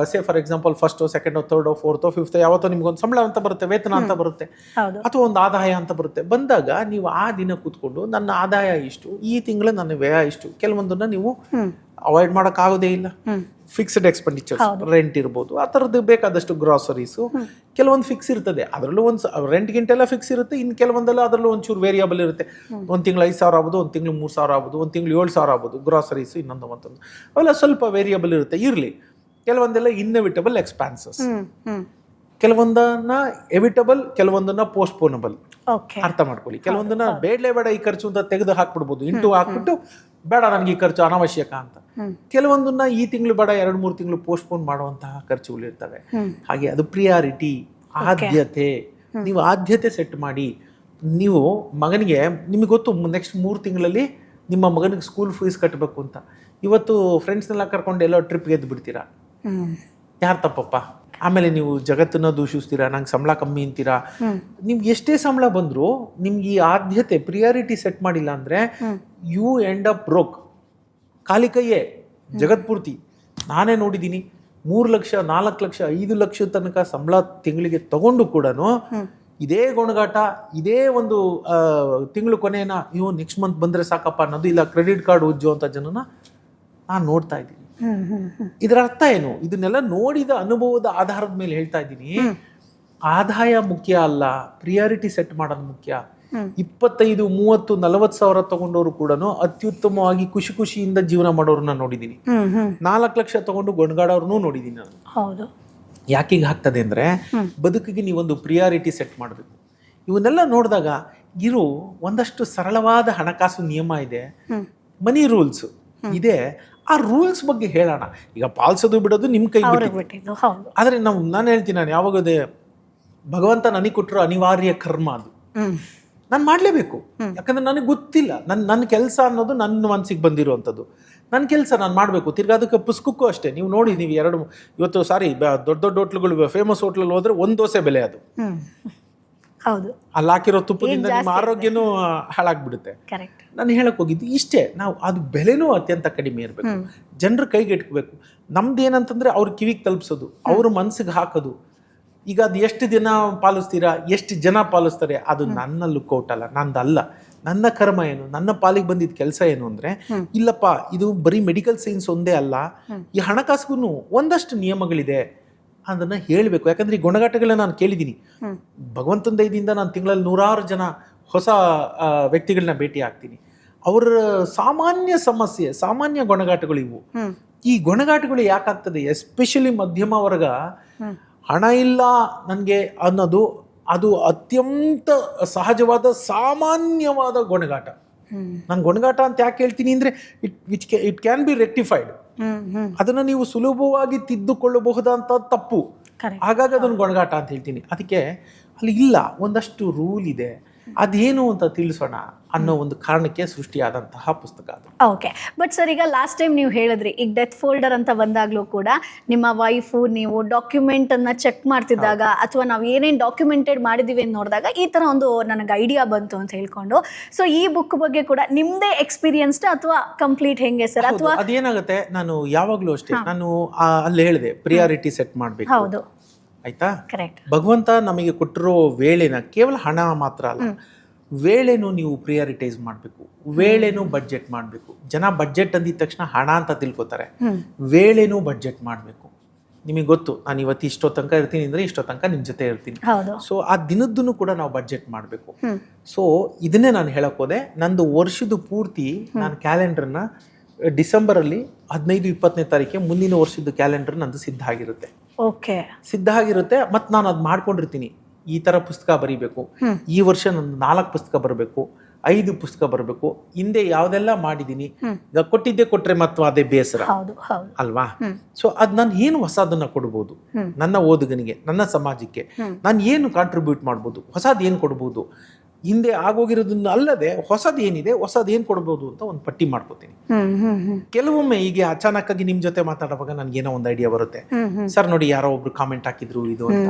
say for example 1st, 2nd, 3rd, 4th, 5th ಯಾವತ್ತೋ ನಿಮ್ಗೊಂದು ಸಂಬಳ ಅಂತ ಬರುತ್ತೆ, ವೇತನ ಅಂತ ಬರುತ್ತೆ, ಅಥವಾ ಒಂದು ಆದಾಯ ಅಂತ ಬರುತ್ತೆ. ಬಂದಾಗ ನೀವು ಆ ದಿನ ಕೂತ್ಕೊಂಡು ನನ್ನ ಆದಾಯ ಇಷ್ಟು, ಈ ತಿಂಗಳ ನನ್ನ ವ್ಯಯ ಇಷ್ಟು, ಕೆಲವೊಂದನ್ನ ನೀವು ಅವಾಯ್ಡ್ ಮಾಡೋಕ್ಕಾಗೋದೇ ಇಲ್ಲ. ಫಿಕ್ಸ್ಡ್ ಎಕ್ಸ್ಪೆಂಡಿಚರ್ಸ್, ರೆಂಟ್ ಇರ್ಬೋದು, ಆ ಥರದ್ದು ಬೇಕಾದಷ್ಟು ಗ್ರಾಸರೀಸು ಕೆಲವೊಂದು ಫಿಕ್ಸ್ ಇರ್ತದೆ. ಅದರಲ್ಲೂ ರೆಂಟ್ಗಿಂಟೆಲ್ಲ ಫಿಕ್ಸ್ ಇರುತ್ತೆ. ಇನ್ನು ಕೆಲವೊಂದೆಲ್ಲ ಅದರಲ್ಲೂ ಒಂಚೂರು ವೇರಿಯಬಲ್ ಇರುತ್ತೆ. ಒಂದು ತಿಂಗಳು 5,000 ಆಗ್ಬೋದು, ಒಂದು ತಿಂಗಳು 3,000 ಆಗ್ಬೋದು, ಒಂದು ತಿಂಗಳು 7,000 ಆಗ್ಬೋದು ಗ್ರಾಸರೀಸ್, ಇನ್ನೊಂದು ಮತ್ತೊಂದು ಅವೆಲ್ಲ ಸ್ವಲ್ಪ ವೇರಿಯಬಲ್ ಇರುತ್ತೆ. ಇರಲಿ. ಕೆಲವೊಂದೆಲ್ಲ ಇನ್ಎವಿಟಬಲ್ ಎಕ್ಸ್ಪಾನ್ಸಸ್, ಕೆಲವೊಂದನ್ನ ಎವಿಟಬಲ್, ಕೆಲವೊಂದನ್ನ ಪೋಸ್ಟ್ಪೋನಬಲ್. ಅರ್ಥ ಮಾಡ್ಕೊಳ್ಳಿ. ಕೆಲವೊಂದನ್ನ ಬೇಡಲೇ ಬೇಡ ಈ ಖರ್ಚು ಅಂತ ತೆಗೆದು ಹಾಕ್ಬಿಡ್ಬೋದು, ಇಂಟು ಹಾಕ್ಬಿಟ್ಟು ಬೇಡ ನನಗೆ ಈ ಖರ್ಚು ಅನಾವಶ್ಯಕ ಅಂತ. ಕೆಲವೊಂದನ್ನ ಈ ತಿಂಗಳು ಬೇಡ 2-3 ತಿಂಗಳು ಪೋಸ್ಟ್ಪೋನ್ ಮಾಡುವಂತಹ ಖರ್ಚುಗಳು ಇರ್ತವೆ. ಹಾಗೆ ಅದು ಪ್ರಿಯಾರಿಟಿ, ಆದ್ಯತೆ. ನೀವು ಆದ್ಯತೆ ಸೆಟ್ ಮಾಡಿ. ನೀವು ಮಗನಿಗೆ, ನಿಮಗೆ ಗೊತ್ತು ನೆಕ್ಸ್ಟ್ 3 ತಿಂಗಳಲ್ಲಿ ನಿಮ್ಮ ಮಗನಿಗೆ ಸ್ಕೂಲ್ ಫೀಸ್ ಕಟ್ಟಬೇಕು ಅಂತ. ಇವತ್ತು ಫ್ರೆಂಡ್ಸ್ನೆಲ್ಲ ಕರ್ಕೊಂಡು ಎಲ್ಲೋ ಟ್ರಿಪ್ಗೆ ಎದ್ದು ಬಿಡ್ತೀರಾ, ಯಾರು ತಪ್ಪಪ್ಪ? ಆಮೇಲೆ ನೀವು ಜಗತ್ತನ್ನ ದೂಷಿಸ್ತೀರಾ, ನಂಗೆ ಸಂಬಳ ಕಮ್ಮಿ ಅಂತೀರಾ. ನಿಮ್ಗೆ ಎಷ್ಟೇ ಸಂಬಳ ಬಂದರೂ ನಿಮ್ಗೆ ಈ ಆದ್ಯತೆ ಪ್ರಿಯಾರಿಟಿ ಸೆಟ್ ಮಾಡಿಲ್ಲ ಅಂದರೆ ಯು ಎಂಡ್ ಅಪ್ ಬ್ರೋಕ್. ಖಾಲಿ ಕೈಯೇ ಜಗತ್ಪೂರ್ತಿ. ನಾನೇ ನೋಡಿದ್ದೀನಿ 3 ಲಕ್ಷ, 4 ಲಕ್ಷ, 5 ಲಕ್ಷ ತನಕ ಸಂಬಳ ತಿಂಗಳಿಗೆ ತಗೊಂಡು ಕೂಡ ಇದೇ ಗೊಣಗಾಟ, ಇದೇ ಒಂದು ತಿಂಗಳು ಕೊನೆಯನ್ನ ಇವು ನೆಕ್ಸ್ಟ್ ಮಂತ್ ಬಂದರೆ ಸಾಕಪ್ಪ ಅನ್ನೋದು, ಇಲ್ಲ ಕ್ರೆಡಿಟ್ ಕಾರ್ಡ್ ಉಜ್ಜೋ ಅಂತ ಜನನ ನಾನು ನೋಡ್ತಾ ಇದ್ದೀನಿ. ಇದರ ಅರ್ಥ ಏನು? ಇದನ್ನೆಲ್ಲ ನೋಡಿದ ಅನುಭವದ ಆಧಾರದ ಮೇಲೆ ಹೇಳ್ತಾ ಇದ್ದೀನಿ. ಆದಾಯ ಮುಖ್ಯ ಅಲ್ಲ, ಪ್ರಿಯಾರಿಟಿ ಸೆಟ್ ಮಾಡೋದು ಮುಖ್ಯ. 25, 30, 40 ಸಾವಿರ ತಗೊಂಡವರು ಕೂಡ ಅತ್ಯುತ್ತಮವಾಗಿ ಖುಷಿ ಖುಷಿಯಿಂದ ಜೀವನ ಮಾಡೋರನ್ನ ನೋಡಿದ್ದೀನಿ. 4 ಲಕ್ಷ ತಗೊಂಡು ಗೊಣಗಾಡೋರ್ನು ನೋಡಿದ್ದೀನಿ ನಾನು. ಹೌದು. ಯಾಕೀಗ ಆಗ್ತದೆ ಅಂದ್ರೆ, ಬದುಕಿಗೆ ನೀವೊಂದು ಪ್ರಿಯಾರಿಟಿ ಸೆಟ್ ಮಾಡಬೇಕು. ಇವನ್ನೆಲ್ಲ ನೋಡಿದಾಗ ಇರೋ ಒಂದಷ್ಟು ಸರಳವಾದ ಹಣಕಾಸು ನಿಯಮ ಇದೆ, ಮನಿ ರೂಲ್ಸ್ ಇದೆ. ಆ ರೂಲ್ಸ್ ಬಗ್ಗೆ ಹೇಳೋಣ. ಈಗ ಪಾಲಿಸೋದು ಬಿಡೋದು ನಿಮ್ಮ ಕೈ ಬಿಟ್ಟಿದ್ದು. ಆದ್ರೆ ನಾನು ಹೇಳ್ತೀನಿ, ನಾನು ಯಾವಾಗ ಭಗವಂತ ನನಗೆ ಕೊಟ್ಟರು ಅನಿವಾರ್ಯ ಕರ್ಮ ಅದು, ನಾನು ಮಾಡಲೇಬೇಕು. ಯಾಕಂದ್ರೆ ನನಗೆ ಗೊತ್ತಿಲ್ಲ, ನನ್ನ ಕೆಲಸ ಅನ್ನೋದು ನನ್ನ ಮನಸ್ಸಿಗೆ ಬಂದಿರುವಂಥದ್ದು. ನನ್ನ ಕೆಲಸ ನಾನು ಮಾಡಬೇಕು. ತಿರ್ಗಾ ಅದಕ್ಕೆ ಪುಸ್ತಕಕ್ಕೂ ಅಷ್ಟೇ. ನೀವು ನೋಡಿ, ನೀವು ಇವತ್ತು ದೊಡ್ಡ ದೊಡ್ಡ ಹೋಟ್ಲುಗಳು, ಫೇಮಸ್ ಹೋಟ್ಲಲ್ಲಿ ಹೋದ್ರೆ 1 ದೋಸೆ ಬೆಲೆ ಅದು. ಹೌದು. ಅಲ್ಲಿ ಹಾಕಿರೋ ತುಪ್ಪದಿಂದ ನಿಮ್ಮ ಆರೋಗ್ಯನೂ ಹಾಳಾಗ್ಬಿಡುತ್ತೆ. ನಾನು ಹೇಳಕ್ ಹೋಗಿದ್ದು ಇಷ್ಟೇ. ನಾವು ಅದು ಬೆಲೆನೂ ಅತ್ಯಂತ ಕಡಿಮೆ ಇರಬೇಕು, ಜನರ ಕೈಗೆ ಇಟ್ಕೋಬೇಕು. ನಮ್ದು ಏನಂತಂದ್ರೆ ಅವ್ರ ಕಿವಿಗೆ ತಲುಪಿಸೋದು, ಅವ್ರ ಮನ್ಸಿಗೆ ಹಾಕೋದು. ಈಗ ಅದು ಎಷ್ಟು ದಿನ ಪಾಲಿಸ್ತೀರಾ, ಎಷ್ಟು ಜನ ಪಾಲಿಸ್ತಾರೆ, ಅದು ನನ್ನ ಲುಕ್ಔಟ್ ಅಲ್ಲ, ನಂದಲ್ಲ. ನನ್ನ ಕರ್ಮ ಏನು, ನನ್ನ ಪಾಲಿಗೆ ಬಂದಿದ್ದ ಕೆಲಸ ಏನು ಅಂದ್ರೆ, ಇಲ್ಲಪ್ಪ ಇದು ಬರೀ ಮೆಡಿಕಲ್ ಸೈನ್ಸ್ ಒಂದೇ ಅಲ್ಲ, ಈ ಹಣಕಾಸಿಗೂ ಒಂದಷ್ಟು ನಿಯಮಗಳಿದೆ, ಅದನ್ನ ಹೇಳಬೇಕು. ಯಾಕಂದ್ರೆ ಈ ಗುಣಗಾಟಗಳನ್ನ ನಾನು ಕೇಳಿದ್ದೀನಿ. ಭಗವಂತನ ದಯದಿಂದ ನಾನು ತಿಂಗಳಲ್ಲಿ 100 ಜನ ಹೊಸ ವ್ಯಕ್ತಿಗಳನ್ನ ಭೇಟಿ ಆಗ್ತೀನಿ. ಅವರ ಸಾಮಾನ್ಯ ಸಮಸ್ಯೆ, ಸಾಮಾನ್ಯ ಗುಣಗಾಟಗಳು ಇವು. ಈ ಗುಣಗಾಟಗಳು ಯಾಕಾಗ್ತದೆ? ಎಸ್ಪೆಷಲಿ ಮಧ್ಯಮ ವರ್ಗ, ಹಣ ಇಲ್ಲ ನನಗೆ ಅನ್ನೋದು ಅದು ಅತ್ಯಂತ ಸಹಜವಾದ ಸಾಮಾನ್ಯವಾದ ಗುಣಗಾಟ. ನಾನು ಗುಣಗಾಟ ಅಂತ ಯಾಕೆ ಹೇಳ್ತೀನಿ ಅಂದ್ರೆ, ಇಟ್ ಕ್ಯಾನ್ ಬಿ ರೆಕ್ಟಿಫೈಡ್. ಅದನ್ನ ನೀವು ಸುಲಭವಾಗಿ ತಿದ್ದುಕೊಳ್ಳಬಹುದಂತ ತಪ್ಪು. ಹಾಗಾಗಿ ಅದನ್ನು ಗುಣಗಾಟ ಅಂತ ಹೇಳ್ತೀನಿ. ಅದಕ್ಕೆ ಅಲ್ಲಿ ಇಲ್ಲ, ಒಂದಷ್ಟು ರೂಲ್ ಇದೆ, ಅದೇನು ಅಂತ ತಿಳಿಸೋಣ ಅನ್ನೋ ಒಂದು ಕಾರಣಕ್ಕೆ ಸೃಷ್ಟಿಯಾದಂತಹ ಪುಸ್ತಕ ಅದು. ಓಕೆ. ಬಟ್ ಸರ್, ಈಗ ಲಾಸ್ಟ್ ಟೈಮ್ ನೀವು ಹೇಳಿದ್ರಿ, ಈಗ ಡೆತ್ ಫೋಲ್ಡರ್ ಅಂತ ಬಂದಾಗ್ಲೂ ಕೂಡ ನಿಮ್ಮ ವೈಫು, ನೀವು ಡಾಕ್ಯುಮೆಂಟ್ ಅನ್ನ ಚೆಕ್ ಮಾಡ್ತಿದ್ದಾಗ, ಅಥವಾ ನಾವು ಏನೇನು ಡಾಕ್ಯುಮೆಂಟೆಡ್ ಮಾಡಿದೀವಿ ಅಂತ ನೋಡಿದಾಗ ಈ ತರ ಒಂದು ನನಗೆ ಐಡಿಯಾ ಬಂತು ಅಂತ ಹೇಳ್ಕೊಂಡು, ಸೊ ಈ ಬುಕ್ ಬಗ್ಗೆ ಕೂಡ ನಿಮ್ದೇ ಎಕ್ಸ್ಪೀರಿಯನ್ಸ್ಡ್ ಅಥವಾ ಕಂಪ್ಲೀಟ್ ಹೆಂಗೆ ಸರ್? ಅಥವಾ ಅದೇನಾಗುತ್ತೆ, ನಾನು ಯಾವಾಗ್ಲೂ ಅಷ್ಟೇ, ನಾನು ಅಲ್ಲಿ ಹೇಳಿದೆ ಪ್ರಿಯಾರಿಟಿ ಸೆಟ್ ಮಾಡ್ಬೇಕು. ಹೌದು, ಆಯ್ತಾ? ಕರೆಕ್ಟ್. ಭಗವಂತ ನಮಗೆ ಕೊಟ್ಟಿರೋ ವೇಳೆನ, ಕೇವಲ ಹಣ ಮಾತ್ರ ಅಲ್ಲ, ವೇಳೆನೂ ನೀವು ಪ್ರಿಯಾರಿಟೈಸ್ ಮಾಡಬೇಕು, ವೇಳೆನೂ ಬಡ್ಜೆಟ್ ಮಾಡಬೇಕು. ಜನ ಬಡ್ಜೆಟ್ ಅಂದಿದ ತಕ್ಷಣ ಹಣ ಅಂತ ತಿಳ್ಕೊತಾರೆ, ವೇಳೆನೂ ಬಡ್ಜೆಟ್ ಮಾಡಬೇಕು. ನಿಮಗೆ ಗೊತ್ತು, ನಾನು ಇವತ್ತು ಇಷ್ಟೋ ತನಕ ಇರ್ತೀನಿ ಅಂದ್ರೆ ಇಷ್ಟೋ ತನಕ ನಿಮ್ಮ ಜೊತೆ ಇರ್ತೀನಿ. ಸೊ ಆ ದಿನದ್ದನ್ನು ಕೂಡ ನಾವು ಬಡ್ಜೆಟ್ ಮಾಡಬೇಕು. ಸೊ ಇದನ್ನೇ ನಾನು ಹೇಳಕ್ ಹೋದೆ. ನಂದು ವರ್ಷದ ಪೂರ್ತಿ ನಾನು ಕ್ಯಾಲೆಂಡರ್ನ ಡಿಸೆಂಬರಲ್ಲಿ 15-20ನೇ ತಾರೀಕಿಗೆ ಮುಂದಿನ ವರ್ಷದ ಕ್ಯಾಲೆಂಡರ್ ನಂದು ಸಿದ್ಧ ಆಗಿರುತ್ತೆ. ಸಿದ್ಧ ಆಗಿರುತ್ತೆ. ಮತ್ತು ನಾನು ಅದು ಮಾಡ್ಕೊಂಡಿರ್ತೀನಿ, ಈ ಥರ ಪುಸ್ತಕ ಬರೀಬೇಕು, ಈ ವರ್ಷ ನಂದು 4 ಪುಸ್ತಕ ಬರಬೇಕು, 5 ಪುಸ್ತಕ ಬರಬೇಕು, ಹಿಂದೆ ಯಾವ್ದೆಲ್ಲ ಮಾಡಿದ್ದೀನಿ, ಈಗ ಕೊಟ್ಟಿದ್ದೆ ಕೊಟ್ರೆ ಮತ್ತು ಅದೇ ಬೇಸರ ಅಲ್ವಾ? ಸೊ ಅದ್ ನಾನು ಏನು ಹೊಸದನ್ನ ಕೊಡ್ಬೋದು ನನ್ನ ಓದುಗನಿಗೆ, ನನ್ನ ಸಮಾಜಕ್ಕೆ, ನಾನು ಏನು ಕಾಂಟ್ರಿಬ್ಯೂಟ್ ಮಾಡ್ಬೋದು, ಹೊಸದ್ ಏನು ಕೊಡ್ಬೋದು, ಹಿಂದೆ ಆಗೋಗಿರೋದನ್ನ ಅಲ್ಲದೆ ಹೊಸದ್ ಏನಿದೆ, ಹೊಸದ್ ಏನ್ ಕೊಡ್ಬೋದು ಅಂತ ಒಂದು ಪಟ್ಟಿ ಮಾಡ್ಕೋತೀನಿ. ಕೆಲವೊಮ್ಮೆ ಈಗ ಅಚಾನಕ್ ಆಗಿ ನಿಮ್ ಜೊತೆ ಮಾತಾಡುವಾಗ ನನ್ಗೇನೋ ಒಂದು ಐಡಿಯಾ ಬರುತ್ತೆ, ಸರ್ ನೋಡಿ ಯಾರೋ ಒಬ್ರು ಕಾಮೆಂಟ್ ಹಾಕಿದ್ರು ಇದು ಅಂತ.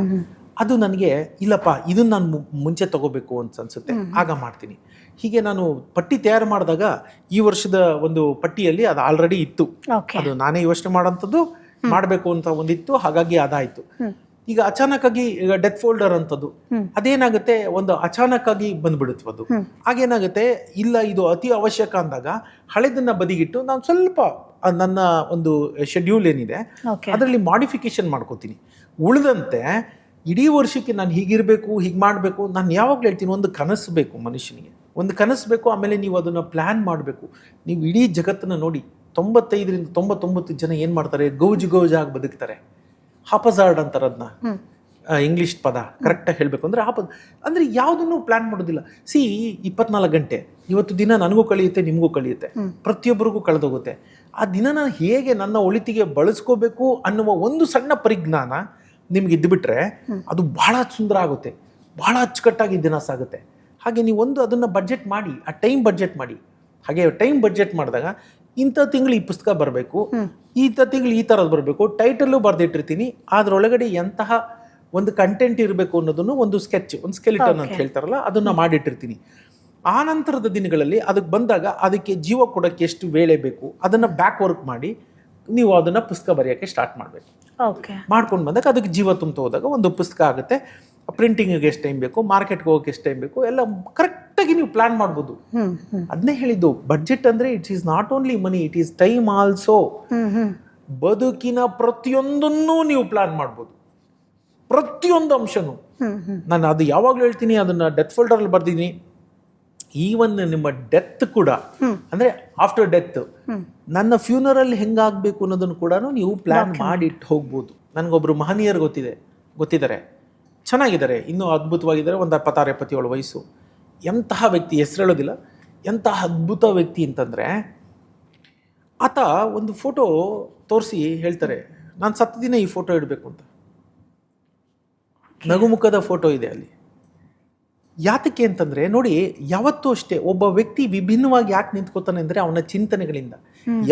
ಅದು ನನಗೆ ಇಲ್ಲಪ್ಪ ಇದನ್ನ ನಾನು ಮುಂಚೆ ತಗೋಬೇಕು ಅಂತ ಅನ್ಸುತ್ತೆ, ಆಗ ಮಾಡ್ತೀನಿ. ಹೀಗೆ ನಾನು ಪಟ್ಟಿ ತಯಾರು ಮಾಡಿದಾಗ ಈ ವರ್ಷದ ಒಂದು ಪಟ್ಟಿಯಲ್ಲಿ ಅದು ಆಲ್ರೆಡಿ ಇತ್ತು. ಅದು ನಾನೇ ಯೋಚನೆ ಮಾಡೋಂಥದ್ದು ಮಾಡಬೇಕು ಅಂತ ಒಂದಿತ್ತು, ಹಾಗಾಗಿ ಅದಾಯ್ತು. ಈಗ ಅಚಾನಕ್ ಆಗಿ ಈಗ ಡೆತ್ ಫೋಲ್ಡರ್ ಅಂತದ್ದು ಅದೇನಾಗುತ್ತೆ, ಒಂದು ಅಚಾನಕ್ ಆಗಿ ಬಂದ್ಬಿಡುತ್ತೆ ಅದು. ಆಗೇನಾಗುತ್ತೆ, ಇಲ್ಲ ಇದು ಅತಿ ಅವಶ್ಯಕ ಅಂದಾಗ ಹಳೆದನ್ನ ಬದಿಗಿಟ್ಟು ನಾನು ಸ್ವಲ್ಪ ನನ್ನ ಒಂದು ಶೆಡ್ಯೂಲ್ ಏನಿದೆ ಓಕೆ ಅದರಲ್ಲಿ ಮಾಡಿಫಿಕೇಶನ್ ಮಾಡ್ಕೋತೀನಿ. ಉಳಿದಂತೆ ಇಡೀ ವರ್ಷಕ್ಕೆ ನಾನು ಹೀಗಿರಬೇಕು, ಹೀಗೆ ಮಾಡಬೇಕು. ನಾನು ಯಾವಾಗಲೂ ಹೇಳ್ತೀನಿ, ಒಂದು ಕನಸು ಬೇಕು ಮನುಷ್ಯನಿಗೆ, ಒಂದು ಕನಸು ಬೇಕು. ಆಮೇಲೆ ನೀವು ಅದನ್ನು ಪ್ಲ್ಯಾನ್ ಮಾಡಬೇಕು. ನೀವು ಇಡೀ ಜಗತ್ತನ್ನು ನೋಡಿ, 95ರಿಂದ 99 ಜನ ಏನು ಮಾಡ್ತಾರೆ, ಗೌಜಾಗಿ ಬದುಕ್ತಾರೆ. ಹಾಪಜಾರ್ಡ್ ಅಂತಾರೆ ಅದನ್ನ, ಇಂಗ್ಲೀಷ್ ಪದ ಕರೆಕ್ಟಾಗಿ ಹೇಳಬೇಕು ಅಂದರೆ ಅಂದರೆ ಯಾವುದನ್ನು ಪ್ಲ್ಯಾನ್ ಮಾಡೋದಿಲ್ಲ. 24 ಗಂಟೆ ಇವತ್ತು ದಿನ ನನಗೂ ಕಳೆಯುತ್ತೆ, ನಿಮಗೂ ಕಳೆಯುತ್ತೆ, ಪ್ರತಿಯೊಬ್ಬರಿಗೂ ಕಳೆದೋಗುತ್ತೆ. ಆ ದಿನನ ಹೇಗೆ ನನ್ನ ಒಳಿತಿಗೆ ಬಳಸ್ಕೋಬೇಕು ಅನ್ನುವ ಒಂದು ಸಣ್ಣ ಪರಿಜ್ಞಾನ ನಿಮ್ಗೆ ಇದ್ದುಬಿಟ್ರೆ ಅದು ಬಹಳ ಸುಂದರ ಆಗುತ್ತೆ, ಬಹಳ ಅಚ್ಚುಕಟ್ಟಾಗಿ ದಿನ ಸಾಗುತ್ತೆ. ಹಾಗೆ ನೀವು ಅದನ್ನು ಬಡ್ಜೆಟ್ ಮಾಡಿ, ಆ ಟೈಮ್ ಬಡ್ಜೆಟ್ ಮಾಡಿ. ಹಾಗೆ ಟೈಮ್ ಬಡ್ಜೆಟ್ ಮಾಡಿದಾಗ ಇಂಥ ತಿಂಗಳು ಈ ಪುಸ್ತಕ ಬರಬೇಕು, ಇಂಥ ತಿಂಗಳು ಈ ಥರದ್ದು ಬರಬೇಕು, ಟೈಟಲ್ಲು ಬರೆದಿಟ್ಟಿರ್ತೀನಿ. ಅದರೊಳಗಡೆ ಎಂತಹ ಒಂದು ಕಂಟೆಂಟ್ ಇರಬೇಕು ಅನ್ನೋದನ್ನು ಒಂದು ಸ್ಕೆಚ್, ಒಂದು ಸ್ಕೆಲಿಟನ್ ಅಂತ ಹೇಳ್ತಾರಲ್ಲ, ಅದನ್ನು ಮಾಡಿಟ್ಟಿರ್ತೀನಿ. ಆ ನಂತರದ ದಿನಗಳಲ್ಲಿ ಅದಕ್ಕೆ ಬಂದಾಗ ಅದಕ್ಕೆ ಜೀವ ಕೊಡೋಕ್ಕೆ ಎಷ್ಟು ವೇಳೆ ಬೇಕು ಅದನ್ನು ಬ್ಯಾಕ್ ವರ್ಕ್ ಮಾಡಿ ನೀವು ಅದನ್ನು ಪುಸ್ತಕ ಬರೆಯೋಕ್ಕೆ ಸ್ಟಾರ್ಟ್ ಮಾಡಬೇಕು. ಮಾಡ್ಕೊಂಡು ಬಂದಾಗ ಅದಕ್ಕೆ ಜೀವ ತುಂಬ ಹೋದಾಗ ಒಂದು ಪುಸ್ತಕ ಆಗುತ್ತೆ. ಪ್ರಿಂಟಿಂಗಿಗೆ ಎಷ್ಟು ಟೈಮ್ ಬೇಕು, ಮಾರ್ಕೆಟ್ಗೆ ಹೋಗೋಕೆ ಎಷ್ಟು ಟೈಮ್ ಬೇಕು, ಎಲ್ಲ ಕರೆಕ್ಟಾಗಿ ನೀವು ಪ್ಲಾನ್ ಮಾಡ್ಬೋದು. ಅದನ್ನೇ ಹೇಳಿದ್ದು, ಬಡ್ಜೆಟ್ ಅಂದರೆ it's is not only money, it is time also. ಬದುಕಿನ ಪ್ರತಿಯೊಂದನ್ನು ನೀವು ಪ್ಲಾನ್ ಮಾಡ್ಬೋದು, ಪ್ರತಿಯೊಂದು ಅಂಶನೂ. ನಾನು ಅದು ಯಾವಾಗಲೂ ಹೇಳ್ತೀನಿ, ಅದನ್ನು ಡೆತ್ ಫೋಲ್ಡರಲ್ಲಿ ಬರ್ದಿದ್ದೀನಿ. ಈವನ್ ನಿಮ್ಮ ಡೆತ್ ಕೂಡ, ಅಂದರೆ ಆಫ್ಟರ್ ಡೆತ್ ನನ್ನ ಫ್ಯೂನರಲ್ ಹೆಂಗಾಗಬೇಕು ಅನ್ನೋದನ್ನು ಕೂಡ ನೀವು ಪ್ಲಾನ್ ಮಾಡಿಟ್ಟು ಹೋಗ್ಬೋದು. ನನಗೊಬ್ಬರು ಮಹನೀಯರು ಗೊತ್ತಿದ್ದಾರೆ, ಚೆನ್ನಾಗಿದ್ದಾರೆ, ಇನ್ನೂ ಅದ್ಭುತವಾಗಿದ್ದಾರೆ. ಒಂದು 76-77 ವಯಸ್ಸು. ಎಂತಹ ವ್ಯಕ್ತಿ, ಹೆಸರು ಹೇಳೋದಿಲ್ಲ, ಎಂತಹ ಅದ್ಭುತ ವ್ಯಕ್ತಿ ಅಂತಂದರೆ, ಆತ ಒಂದು ಫೋಟೋ ತೋರಿಸಿ ಹೇಳ್ತಾರೆ, ನಾನು ಸತ್ತ ದಿನ ಈ ಫೋಟೋ ಇಡಬೇಕು ಅಂತ. ನಗುಮುಖದ ಫೋಟೋ ಇದೆ ಅಲ್ಲಿ. ಯಾತಕ್ಕೆ ಅಂತಂದರೆ ನೋಡಿ, ಯಾವತ್ತೂ ಅಷ್ಟೇ ಒಬ್ಬ ವ್ಯಕ್ತಿ ವಿಭಿನ್ನವಾಗಿ ಯಾಕೆ ನಿಂತ್ಕೋತಾನೆ ಅಂದರೆ ಅವನ ಚಿಂತನೆಗಳಿಂದ.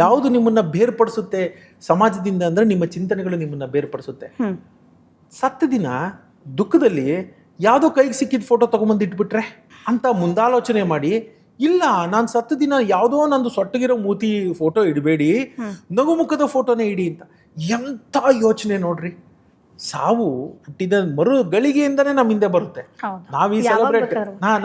ಯಾವುದು ನಿಮ್ಮನ್ನು ಬೇರ್ಪಡಿಸುತ್ತೆ ಸಮಾಜದಿಂದ ಅಂದರೆ ನಿಮ್ಮ ಚಿಂತನೆಗಳು ನಿಮ್ಮನ್ನು ಬೇರ್ಪಡಿಸುತ್ತೆ. ಸತ್ತ ದಿನ ದುಃಖದಲ್ಲಿ ಯಾವುದೋ ಕೈಗೆ ಸಿಕ್ಕಿದ ಫೋಟೋ ತೊಗೊಂಬಂದು ಇಟ್ಬಿಟ್ರೆ ಅಂತ ಮುಂದಾಲೋಚನೆ ಮಾಡಿ, ಇಲ್ಲ ನಾನು ಸತ್ತ ದಿನ ಯಾವುದೋ ನಂದು ಸೊಟ್ಟಗಿರೋ ಮೂತಿ ಫೋಟೋ ಇಡಬೇಡಿ, ನಗುಮುಖದ ಫೋಟೋನೇ ಇಡಿ ಅಂತ. ಎಂಥ ಯೋಚನೆ ನೋಡ್ರಿ. ಸಾವು ಹುಟ್ಟಿದ ಗಳಿಗೆಯಿಂದನೇ ನಮ್ಮ ಹಿಂದೆ ಬರುತ್ತೆ. ನಾವು ಈ ಸೆಲೆಬ್ರೇಟ್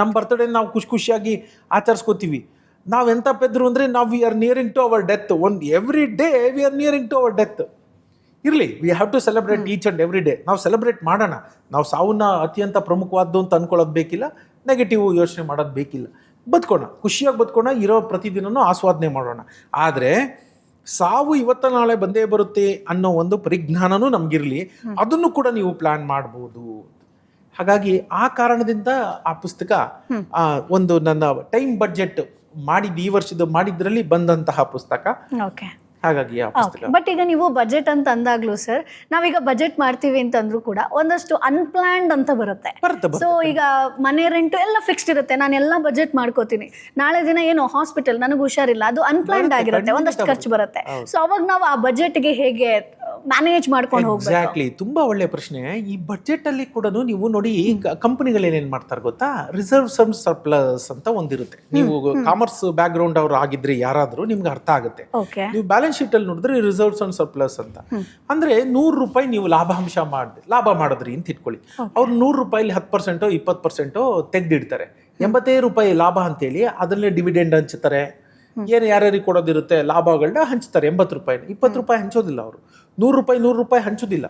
ನಮ್ಮ ಬರ್ತ್ಡೇ ನಾವು ಖುಷಿಯಾಗಿ ಆಚರಿಸ್ಕೋತೀವಿ. ನಾವೆಂತ ಪೆದ್ರು ಅಂದರೆ ನಾವು we are nearing to our death. Every day we are nearing to our death. ಇರಲಿ, we have to celebrate each and every day. ನಾವು ಸೆಲೆಬ್ರೇಟ್ ಮಾಡೋಣ. ನಾವು ಸಾವನ್ನ ಅತ್ಯಂತ ಪ್ರಮುಖವಾದ್ದು ಅಂತ ಅಂದ್ಕೊಳ್ಳೋದು ಬೇಕಿಲ್ಲ, ನೆಗೆಟಿವ್ ಯೋಚನೆ ಮಾಡೋದು ಬೇಕಿಲ್ಲ. ಬದುಕೋಣ, ಖುಷಿಯಾಗಿ ಬದುಕೋಣ, ಇರೋ ಪ್ರತಿದಿನನೂ ಆಸ್ವಾದನೆ ಮಾಡೋಣ. ಆದರೆ ಸಾವು ಇವತ್ತ ನಾಳೆ ಬಂದೇ ಬರುತ್ತೆ ಅನ್ನೋ ಒಂದು ಪರಿಜ್ಞಾನನೂ ನಮಗಿರಲಿ, ಅದನ್ನು ಕೂಡ ನೀವು ಪ್ಲಾನ್ ಮಾಡ್ಬೋದು. ಹಾಗಾಗಿ ಆ ಕಾರಣದಿಂದ ಆ ಪುಸ್ತಕ ಒಂದು ನನ್ನ ಟೈಮ್ ಬಡ್ಜೆಟ್ ಮಾಡಿದ್ದು, ಈ ವರ್ಷದ ಮಾಡಿದ್ರಲ್ಲಿ ಬಂದಂತಹ ಪುಸ್ತಕ. ಹಾಗಾಗಿ ಬಟ್ ಈಗ ನೀವು ಬಜೆಟ್ ಅಂತ ಅಂದಾಗ್ಲೂ ಸರ್, ನಾವೀಗ ಬಜೆಟ್ ಮಾಡ್ತೀವಿ ಅಂತಂದ್ರೂ ಕೂಡ ಒಂದಷ್ಟು ಅನ್ಪ್ಲಾನ್ಡ್ ಅಂತ ಬರುತ್ತೆ. ಸೊ ಈಗ ಮನೆ ರೆಂಟು ಎಲ್ಲ ಫಿಕ್ಸ್ಡ್ ಇರುತ್ತೆ, ನಾನು ಎಲ್ಲ ಬಜೆಟ್ ಮಾಡ್ಕೋತೀನಿ. ನಾಳೆ ದಿನ ಏನು ಹಾಸ್ಪಿಟಲ್ ನನಗೆ ಹುಷಾರಿಲ್ಲ, ಅದು ಅನ್ಪ್ಲಾನ್ಡ್ ಆಗಿರುತ್ತೆ, ಒಂದಷ್ಟು ಖರ್ಚು ಬರುತ್ತೆ. ಸೊ ಅವಾಗ ನಾವು ಆ ಬಜೆಟ್ಗೆ ಹೇಗೆ ಮ್ಯಾನೇಜ್ ಮಾಡ್ಕೊಂಡು ಹೋಗ್ಬೇಕು? ಎಕ್ಸಾಕ್ಟ್ಲಿ, ತುಂಬಾ ಒಳ್ಳೆ ಪ್ರಶ್ನೆ. ಈ ಬಜೆಟ್ ಅಲ್ಲಿ ಕೂಡ ನೀವು ನೋಡಿ, ಕಂಪನಿಗಳು ಏನೇನ್ ಮಾಡ್ತಾರೆ ಗೊತ್ತಾ, ರಿಸರ್ವ್ಸ್ ಅಂಡ್ ಸರ್ಪ್ಲಸ್ ಅಂತ ಒಂದಿರುತ್ತೆ. ನೀವು ಕಾಮರ್ಸ್ ಬ್ಯಾಕ್ ಗ್ರೌಂಡ್ ಅವ್ರು ಆಗಿದ್ರೆ ಯಾರಾದ್ರೂ ನಿಮ್ಗೆ ಅರ್ಥ ಆಗುತ್ತೆ. ನೀವು ಬ್ಯಾಲೆನ್ಸ್ ಶೀಟ್ ಅಲ್ಲಿ ನೋಡಿದ್ರೆ ರಿಸರ್ವ್ಸ್ ಅಂಡ್ ಸರ್ಪ್ಲಸ್ ಅಂತ ಅಂದ್ರೆ ₹100 ನೀವು ಲಾಭ ಮಾಡಿದ್ರಿ ಅಂತ ಇಟ್ಕೊಳ್ಳಿ. ಅವ್ರು ₹100 10% 20% ತೆಗ್ದಿಡ್ತಾರೆ. ₹85 ಲಾಭ ಅಂತೇಳಿ ಅದನ್ನೇ ಡಿವಿಡೆಂಡ್ ಹಂಚ್ತಾರೆ. ಏನು ಯಾರ್ಯಾರಿಗೆ ಕೊಡೋದಿರುತ್ತೆ ಲಾಭಗಳನ್ನ ಹಂಚ್ತಾರೆ. ₹80 ₹20 ಹಂಚೋದಿಲ್ಲ. ಅವರು ₹100 ಹಂಚೋದಿಲ್ಲ,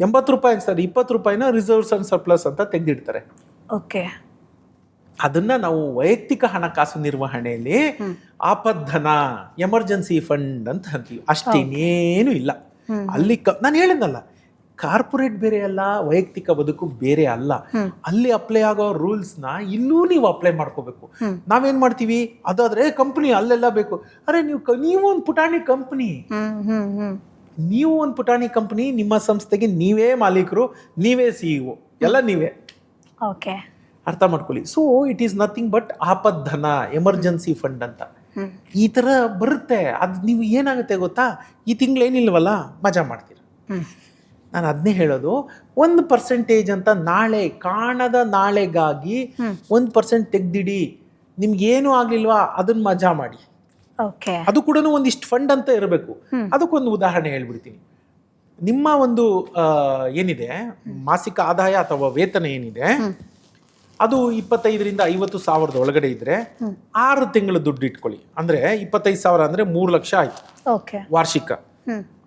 ₹80 ಹಂಚ್ತಾರೆ. ₹20 ರಿಸರ್ವ್ಸ್ ಅಂಡ್ ಸರ್ಪ್ಲಸ್ ಅಂತ ತೆಗೆದಿಡ್ತಾರೆ. ಓಕೆ, ಅದನ್ನ ನಾವು ವೈಯಕ್ತಿಕ ಹಣಕಾಸು ನಿರ್ವಹಣೆಯಲ್ಲಿ ಆಪದ್ಧನ, ಎಮರ್ಜೆನ್ಸಿ ಫಂಡ್ ಅಂತ ಅಂತೀವಿ. ಅಷ್ಟೇನೇನು ಇಲ್ಲ ಅಲ್ಲಿ. ನಾನು ಹೇಳಿದ್ನಲ್ಲ, ಕಾರ್ಪೊರೇಟ್ ಬೇರೆ ಅಲ್ಲ, ವೈಯಕ್ತಿಕ ಬದುಕು ಬೇರೆ ಅಲ್ಲ. ಅಲ್ಲಿ ಅಪ್ಲೈ ಆಗೋ ರೂಲ್ಸ್ನ ಇಲ್ಲೂ ನೀವು ಅಪ್ಲೈ ಮಾಡ್ಕೋಬೇಕು. ನಾವೇನ್ ಮಾಡ್ತೀವಿ, ಅದಾದ್ರೆ ಕಂಪನಿ ಅಲ್ಲೆಲ್ಲ ಬೇಕು. ಅರೆ ನೀವು ಒಂದು ಪುಟಾಣಿ ಕಂಪನಿ, ನಿಮ್ಮ ಸಂಸ್ಥೆಗೆ ನೀವೇ ಮಾಲೀಕರು, ನೀವೇ CEO, ಎಲ್ಲ ನೀವೇ. ಓಕೆ, ಅರ್ಥ ಮಾಡ್ಕೊಳ್ಳಿ. So it is nothing but ಆಪದ್ಧನ, ಎಮರ್ಜೆನ್ಸಿ ಫಂಡ್ ಅಂತ ಈ ತರ ಬರುತ್ತೆ. ಅದು ನೀವು ಏನಾಗುತ್ತೆ ಗೊತ್ತಾ, ಈ ತಿಂಗಳು ಏನಿಲ್ವಲ್ಲ, ಮಜಾ ಮಾಡ್ತೀರ. ನಾನು ಅದನ್ನೇ ಹೇಳೋದು, 1% ಅಂತ ನಾಳೆ, ಕಾಣದ ನಾಳೆಗಾಗಿ 1% ತೆಗ್ದಿಡಿ. ನಿಮ್ಗೇನು ಆಗ್ಲಿಲ್ವಾ ಅದನ್ನ ಮಜಾ ಮಾಡಿ. ಅದು ಕೂಡ ಒಂದಿಷ್ಟು ಫಂಡ್ ಅಂತ ಇರಬೇಕು. ಅದಕ್ಕೊಂದು ಉದಾಹರಣೆ ಹೇಳ್ಬಿಡ್ತೀನಿ. ನಿಮ್ಮ ಒಂದು ಏನಿದೆ ಮಾಸಿಕ ಆದಾಯ ಅಥವಾ ವೇತನ ಏನಿದೆ, ಅದು 25,000 to 50,000 ಒಳಗಡೆ ಇದ್ರೆ 6 ತಿಂಗಳು ದುಡ್ಡು ಇಟ್ಕೊಳ್ಳಿ. ಅಂದ್ರೆ 25,000 ಅಂದ್ರೆ 3 ಲಕ್ಷ ಆಯ್ತು ಓಕೆ. ವಾರ್ಷಿಕ.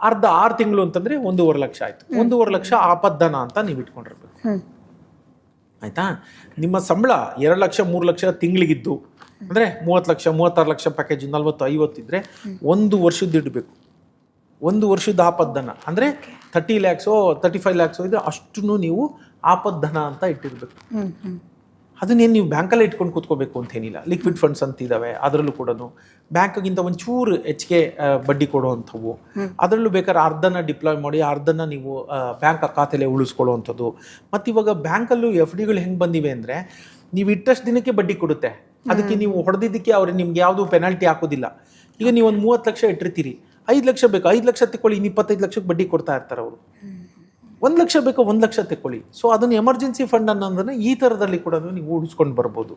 ಅರ್ಧ 6 ತಿಂಗಳು ಅಂತಂದ್ರೆ 1.5 ಲಕ್ಷ ಆಯ್ತು. 1.5 ಲಕ್ಷ ಆಪದ್ದನ ಅಂತ ನೀವು ಇಟ್ಕೊಂಡಿರ್ಬೇಕು. ಆಯ್ತಾ? ನಿಮ್ಮ ಸಂಬಳ 2 ಲಕ್ಷ 3 ಲಕ್ಷ ತಿಂಗಳಿಗಿದ್ದು ಅಂದ್ರೆ 30 ಲಕ್ಷ 36 ಲಕ್ಷ ಪ್ಯಾಕೇಜ್ 40 50 ಇದ್ರೆ 1 ವರ್ಷದ ಇಡಬೇಕು. 1 ವರ್ಷದ ಆಪದ್ದನ ಅಂದ್ರೆ 30 lakhs 35 lakhs ಇದ್ರೆ ಅಷ್ಟು ನೀವು ಆಪದ್ದನ ಅಂತ ಇಟ್ಟಿರ್ಬೇಕು. ಅದನ್ನೇನು ನೀವು ಬ್ಯಾಂಕಲ್ಲೇ ಇಟ್ಕೊಂಡು ಕೂತ್ಕೋಬೇಕು ಅಂತ ಏನಿಲ್ಲ. ಲಿಕ್ವಿಡ್ ಫಂಡ್ಸ್ ಅಂತ ಇದಾವೆ, ಅದರಲ್ಲೂ ಕೂಡ ಬ್ಯಾಂಕ್ಗಿಂತ ಒಂಚೂರು ಹೆಚ್ಚಿಗೆ ಬಡ್ಡಿ ಕೊಡುವಂಥವು. ಅದರಲ್ಲೂ ಬೇಕಾದ್ರೆ ಅರ್ಧನ ಡಿಪ್ಲಾಯ್ ಮಾಡಿ ಅರ್ಧನ ನೀವು ಬ್ಯಾಂಕ್ ಖಾತೆಲೆ ಉಳಿಸ್ಕೊಳ್ಳುವಂಥದ್ದು. ಮತ್ತು ಇವಾಗ ಬ್ಯಾಂಕಲ್ಲೂ ಎಫ್ ಡಿಗಳು ಹೆಂಗೆ ಬಂದಿವೆ ಅಂದರೆ, ನೀವು ಇಟ್ಟಷ್ಟು ದಿನಕ್ಕೆ ಬಡ್ಡಿ ಕೊಡುತ್ತೆ. ಅದಕ್ಕೆ ನೀವು ಹೊಡೆದಿದ್ದಕ್ಕೆ ಅವ್ರಿಗೆ ನಿಮ್ಗೆ ಯಾವುದೂ ಪೆನಾಲ್ಟಿ ಹಾಕೋದಿಲ್ಲ. ಈಗ ನೀವು ಒಂದು 30 ಲಕ್ಷ ಇಟ್ಟಿರ್ತೀರಿ, 5 ಲಕ್ಷ ಬೇಕು, 5 ಲಕ್ಷ ತಗೊಳ್ಳಿ, 25 ಲಕ್ಷಕ್ಕೆ ಬಡ್ಡಿ ಕೊಡ್ತಾ ಇರ್ತಾರೆ ಅವರು. 1 ಲಕ್ಷ ಬೇಕು, 1 ಲಕ್ಷ ತಗೊಳ್ಳಿ. ಸೊ ಅದನ್ನ ಎಮರ್ಜೆನ್ಸಿ ಫಂಡ್ ಅನ್ನೋದನ್ನ ಈ ತರದಲ್ಲಿ ಕೂಡ ನೀವು ಉಳಿಸ್ಕೊಂಡು ಬರ್ಬೋದು.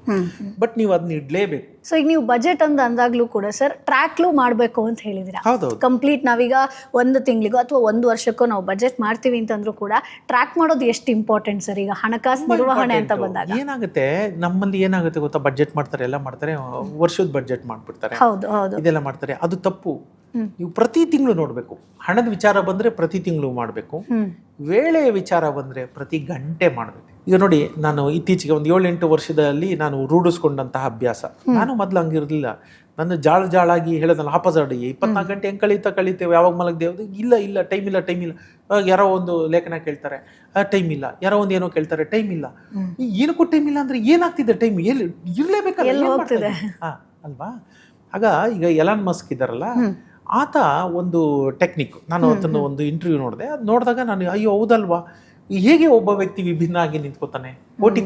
ಬಟ್ ನೀವು ಅದನ್ನ ಇಡ್ಲೇಬೇಕು. ಸೊ ಈಗ ನೀವು ಬಜೆಟ್ ಅಂತ ಅಂದಾಗ್ಲೂ ಕೂಡ ಸರ್ ಟ್ರ್ಯಾಕ್ಲು ಮಾಡಬೇಕು ಅಂತ ಹೇಳಿದಿರಾ. ಹೌದೌದು. ಕಂಪ್ಲೀಟ್ ನಾವೀಗ 1 ತಿಂಗಳಿಗೋ ಅಥವಾ 1 ವರ್ಷಕ್ಕೋ ನಾವು ಬಜೆಟ್ ಮಾಡ್ತೀವಿ ಅಂತಂದ್ರೂ ಕೂಡ ಟ್ರ್ಯಾಕ್ ಮಾಡೋದು ಎಷ್ಟು ಇಂಪಾರ್ಟೆಂಟ್ ಸರ್ ಈಗ ಹಣಕಾಸು ನಿರ್ವಹಣೆ ಅಂತ ಬಂದಾಗ? ಏನಾಗುತ್ತೆ, ನಮ್ಮಲ್ಲಿ ಏನಾಗುತ್ತೆ ಗೊತ್ತಾ, ಬಜೆಟ್ ಮಾಡ್ತಾರೆ, ಎಲ್ಲ ಮಾಡ್ತಾರೆ, ವರ್ಷದ ಬಜೆಟ್ ಮಾಡ್ಬಿಡ್ತಾರೆ, ಹೌದು ಹೌದು, ಇದೆಲ್ಲ ಮಾಡ್ತಾರೆ. ಅದು ತಪ್ಪು. ನೀವು ಪ್ರತಿ ತಿಂಗಳು ನೋಡ್ಬೇಕು. ಹಣದ ವಿಚಾರ ಬಂದ್ರೆ ಪ್ರತಿ ತಿಂಗಳು ಮಾಡಬೇಕು. ವೇಳೆಯ ವಿಚಾರ ಬಂದ್ರೆ ಪ್ರತಿ ಗಂಟೆ ಮಾಡಬೇಕು. ಈಗ ನೋಡಿ, ನಾನು ಇತ್ತೀಚೆಗೆ ಒಂದು 7-8 ವರ್ಷದಲ್ಲಿ ನಾನು ರೂಢಿಸ್ಕೊಂಡಂತಹ ಅಭ್ಯಾಸ. ನಾನು ಮೊದಲು ಹಂಗಿರ್ಲಿಲ್ಲ. ನನ್ನ ಜಾಳಾಗಿ ಹೇಳೋದಲ್ಲ, ಆಪೋಸಿಟ್ 24 ಗಂಟೆ ಹೆಂಗೆ ಕಳೀತೇವೆ, ಯಾವಾಗ ಮಲಗ್ದೇವೆ, ಇಲ್ಲ ಟೈಮ್ ಇಲ್ಲ. ಯಾರೋ ಒಂದು ಲೇಖನ ಕೇಳ್ತಾರೆ, ಟೈಮ್ ಇಲ್ಲ. ಯಾರೋ ಒಂದು ಏನೋ ಕೇಳ್ತಾರೆ, ಟೈಮ್ ಇಲ್ಲ. ಏನಕ್ಕೂ ಟೈಮ್ ಇಲ್ಲ ಅಂದ್ರೆ ಏನಾಗ್ತಿದೆ? ಟೈಮ್ ಇರ್ಲೇಬೇಕಲ್ಲ ಅಲ್ವಾ? ಆಗ ಈಗ ಎಲಾನ್ ಮಸ್ಕ್ ಇದ್ದಾರಲ್ಲ, ಆತ ಒಂದು ಟೆಕ್ನಿಕ್, ನಾನು ಅದನ್ನು ಒಂದು ಇಂಟರ್ವ್ಯೂ ನೋಡಿದೆ. ಅದು ನೋಡಿದಾಗ ನಾನು ಅಯ್ಯೋ ಹೌದಲ್ವಾ, ಹೇಗೆ ಒಬ್ಬ ವ್ಯಕ್ತಿ ವಿಭಿನ್ನ ಆಗಿ ನಿಂತ್ಕೋತಾನೆ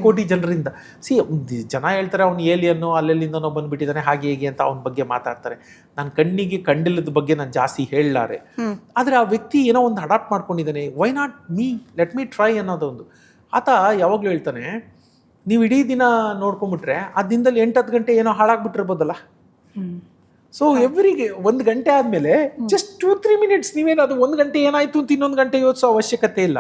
ಕೋಟಿ ಜನರಿಂದ. ಜನ ಹೇಳ್ತಾರೆ ಅವ್ನು ಏಲಿಯನ್ನು ಅಲ್ಲೆಲ್ಲಿಂದನೋ ಬಂದ್ಬಿಟ್ಟಿದ್ದಾನೆ, ಹಾಗೆ ಹೇಗೆ ಅಂತ ಅವನ ಬಗ್ಗೆ ಮಾತಾಡ್ತಾರೆ. ನಾನು ಕಣ್ಣಿಗೆ ಕಂಡಿಲ್ಲದ ಬಗ್ಗೆ ನಾನು ಜಾಸ್ತಿ ಹೇಳಲಾರೆ. ಆದರೆ ಆ ವ್ಯಕ್ತಿ ಏನೋ ಒಂದು ಅಡಾಪ್ಟ್ ಮಾಡ್ಕೊಂಡಿದ್ದಾನೆ. Why not me, let me try ಅನ್ನೋದೊಂದು. ಆತ ಯಾವಾಗಲೂ ಹೇಳ್ತಾನೆ, ನೀವು ಇಡೀ ದಿನ ನೋಡ್ಕೊಂಬಿಟ್ರೆ ಆ ದಿನದಲ್ಲಿ 8-10 ಗಂಟೆ ಏನೋ ಹಾಳಾಗ್ಬಿಟ್ಟಿರ್ಬೋದಲ್ಲ. ಸೊ ಎವ್ರಿಗೆ 1 ಗಂಟೆ ಆದ್ಮೇಲೆ ಜಸ್ಟ್ 2-3 minutes ನೀವೇನು ಅದು 1 ಗಂಟೆ ಏನಾಯ್ತು ಅಂತ 1 ಗಂಟೆ ಯೋಚಿಸೋ ಅವಶ್ಯಕತೆ ಇಲ್ಲ.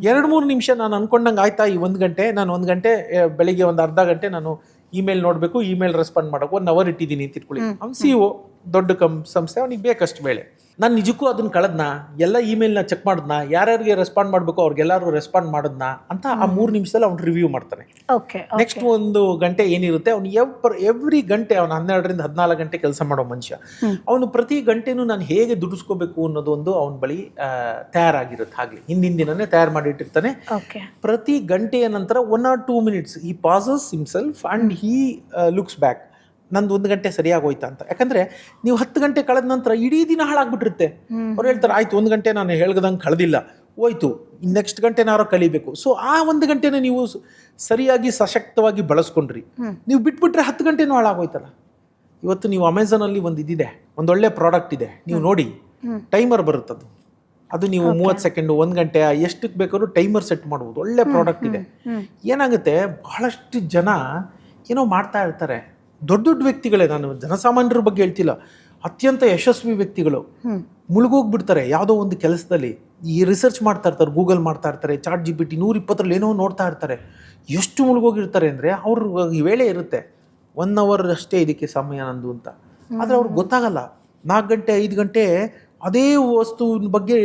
2-3 ನಿಮಿಷ ನಾನು ಅನ್ಕೊಂಡಂಗೆ ಆಯ್ತಾ, ಈ 1 ಗಂಟೆ ನಾನು 1 ಗಂಟೆ ಬೆಳಿಗ್ಗೆ ಒಂದು ಅರ್ಧ ಗಂಟೆ ನಾನು ಇಮೇಲ್ ನೋಡಬೇಕು, ಇಮೇಲ್ ರೆಸ್ಪಾಂಡ್ ಮಾಡೋಕೆ 1 hour ಇಟ್ಟಿದ್ದೀನಿ ಅಂತ ಇಟ್ಕೊಳ್ಳಿ. ಅವ್ನು CEO, ದೊಡ್ಡ ಸಂಸ್ಥೆ, ಅವ್ನಿಗೆ ಬೇಕಷ್ಟು ವೇಳೆ. ನಾನು ನಿಜಕ್ಕೂ ಅದನ್ನ ಕಳೆದ್ನಾ, ಎಲ್ಲ ಇಮೇಲ್ನ ಚೆಕ್ ಮಾಡಿದ್ನಾ, ಯಾರ್ಯಾರಿಗೆ ರೆಸ್ಪಾಂಡ್ ಮಾಡಬೇಕು ಅವ್ರಿಗೆಲ್ಲರೂ ರೆಸ್ಪಾಂಡ್ ಮಾಡಿದ್ನಾ ಅಂತ ಆ 3 ನಿಮಿಷದಲ್ಲಿ ಅವ್ನು ರಿವ್ಯೂ ಮಾಡ್ತಾನೆ. ನೆಕ್ಸ್ಟ್ 1 ಗಂಟೆ ಏನಿರುತ್ತೆ, ಅವ್ನು ಎವ್ರಿ ಗಂಟೆ ಅವನು 12ರಿಂದ 14 ಗಂಟೆ ಕೆಲಸ ಮಾಡೋ ಮನುಷ್ಯ. ಅವನು ಪ್ರತಿ ಗಂಟೆನೂ ನಾನು ಹೇಗೆ ದುಡಿಸ್ಕೋಬೇಕು ಅನ್ನೋದೊಂದು ಅವನ ಬಳಿ ತಯಾರಾಗಿರುತ್ತೆ. ಹಾಗೆ ಹಿಂದಿನ ದಿನನೇ ತಯಾರು ಮಾಡಿಟ್ಟಿರ್ತಾನೆ. ಪ್ರತಿ ಗಂಟೆಯ ನಂತರ 1 or 2 minutes he pauses himself and he looks back. ನಂದು 1 ಗಂಟೆ ಸರಿಯಾಗೋಯ್ತಾ ಅಂತ. ಯಾಕಂದ್ರೆ ನೀವು 10 ಗಂಟೆ ಕಳೆದ ನಂತರ ಇಡೀ ದಿನ ಹಾಳಾಗ್ಬಿಟ್ಟಿರುತ್ತೆ. ಅವ್ರು ಹೇಳ್ತಾರೆ, ಆಯ್ತು 1 ಗಂಟೆ ನಾನು ಹೇಳ್ದಂಗೆ ಕಳೆದಿಲ್ಲ, ಹೋಯ್ತು, ನೆಕ್ಸ್ಟ್ ಗಂಟೆನಾರೋ ಕಳಿಬೇಕು. ಸೊ ಆ 1 ಗಂಟೆನ ನೀವು ಸರಿಯಾಗಿ ಸಶಕ್ತವಾಗಿ ಬಳಸ್ಕೊಂಡ್ರಿ, ನೀವು ಬಿಟ್ಬಿಟ್ರೆ 10 ಗಂಟೆನೂ ಹಾಳಾಗೋಯ್ತಲ್ಲ. ಇವತ್ತು ನೀವು ಅಮೆಝಾನಲ್ಲಿ ಒಂದು ಇದಿದೆ, ಒಂದೊಳ್ಳೆ ಪ್ರಾಡಕ್ಟ್ ಇದೆ, ನೀವು ನೋಡಿ, ಟೈಮರ್ ಬರುತ್ತದು. ಅದು ನೀವು 30 ಸೆಕೆಂಡು 1 ಗಂಟೆ ಎಷ್ಟಕ್ಕೆ ಬೇಕಾದ್ರೂ ಟೈಮರ್ ಸೆಟ್ ಮಾಡ್ಬೋದು. ಒಳ್ಳೆ ಪ್ರಾಡಕ್ಟ್ ಇದೆ. ಏನಾಗುತ್ತೆ, ಬಹಳಷ್ಟು ಜನ ಏನೋ ಮಾಡ್ತಾ ಇರ್ತಾರೆ. ದೊಡ್ಡ ವ್ಯಕ್ತಿಗಳೇ, ನಾನು ಜನಸಾಮಾನ್ಯರ ಬಗ್ಗೆ ಹೇಳ್ತಿಲ್ಲ, ಅತ್ಯಂತ ಯಶಸ್ವಿ ವ್ಯಕ್ತಿಗಳು ಮುಳುಗೋಗ್ಬಿಡ್ತಾರೆ ಯಾವುದೋ ಒಂದು ಕೆಲಸದಲ್ಲಿ. ಈ ರಿಸರ್ಚ್ ಮಾಡ್ತಾ ಇರ್ತಾರೆ, ಗೂಗಲ್ ಮಾಡ್ತಾ ಇರ್ತಾರೆ, ಚಾಟ್ GPT 120 ಏನೋ ನೋಡ್ತಾ ಇರ್ತಾರೆ. ಎಷ್ಟು ಮುಳುಗೋಗಿರ್ತಾರೆ ಅಂದರೆ, ಅವ್ರ ವೇಳೆ ಇರುತ್ತೆ 1 hour ಅಷ್ಟೇ ಇದಕ್ಕೆ ಸಮಯ ನಂದು ಅಂತ. ಆದರೆ ಅವ್ರಿಗೆ ಗೊತ್ತಾಗಲ್ಲ, 4 ಗಂಟೆ 5 ಗಂಟೆ ಅದೇ ವಸ್ತುವಿನ ಬಗ್ಗೆ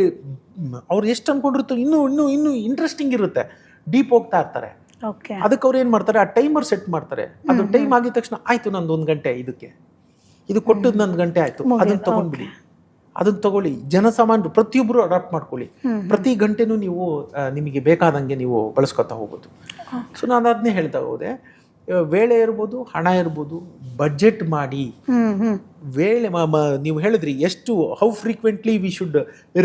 ಅವ್ರು ಎಷ್ಟು ಅನ್ಕೊಂಡಿರ್ತಾರೆ, ಇನ್ನೂ ಇಂಟ್ರೆಸ್ಟಿಂಗ್ ಇರುತ್ತೆ, ಡೀಪ್ ಹೋಗ್ತಾ ಇರ್ತಾರೆ. ಅದಕ್ಕೆ ಅವ್ರು ಏನು ಮಾಡ್ತಾರೆ, ಆ ಟೈಮರ್ ಸೆಟ್ ಮಾಡ್ತಾರೆ. ಅದು ಟೈಮ್ ಆಗಿದ ತಕ್ಷಣ ಆಯ್ತು, ನಂದು 1 ಗಂಟೆ ಇದು ಕೊಟ್ಟದ್ದು 1 ಗಂಟೆ ಆಯ್ತು, ಅದನ್ನ ತಗೊಂಡ್ಬಿಡಿ, ಅದನ್ನ ತಗೊಳ್ಳಿ. ಜನಸಾಮಾನ್ಯರು ಪ್ರತಿಯೊಬ್ಬರು ಅಡಾಪ್ಟ್ ಮಾಡ್ಕೊಳ್ಳಿ. ಪ್ರತಿ ಗಂಟೆನೂ ನೀವು ನಿಮಗೆ ಬೇಕಾದಂಗೆ ನೀವು ಬಳಸ್ಕೊತಾ ಹೋಗೋದು. ಸೊ ನಾನು ಅದನ್ನೇ ಹೇಳ್ತಾ ಹೋದೆ, ವೇಳೆ ಇರ್ಬೋದು, ಹಣ ಇರ್ಬೋದು, ಬಜೆಟ್ ಮಾಡಿ. ವೇಳೆ ನೀವು ಹೇಳಿದ್ರಿ ಎಷ್ಟು how frequently V should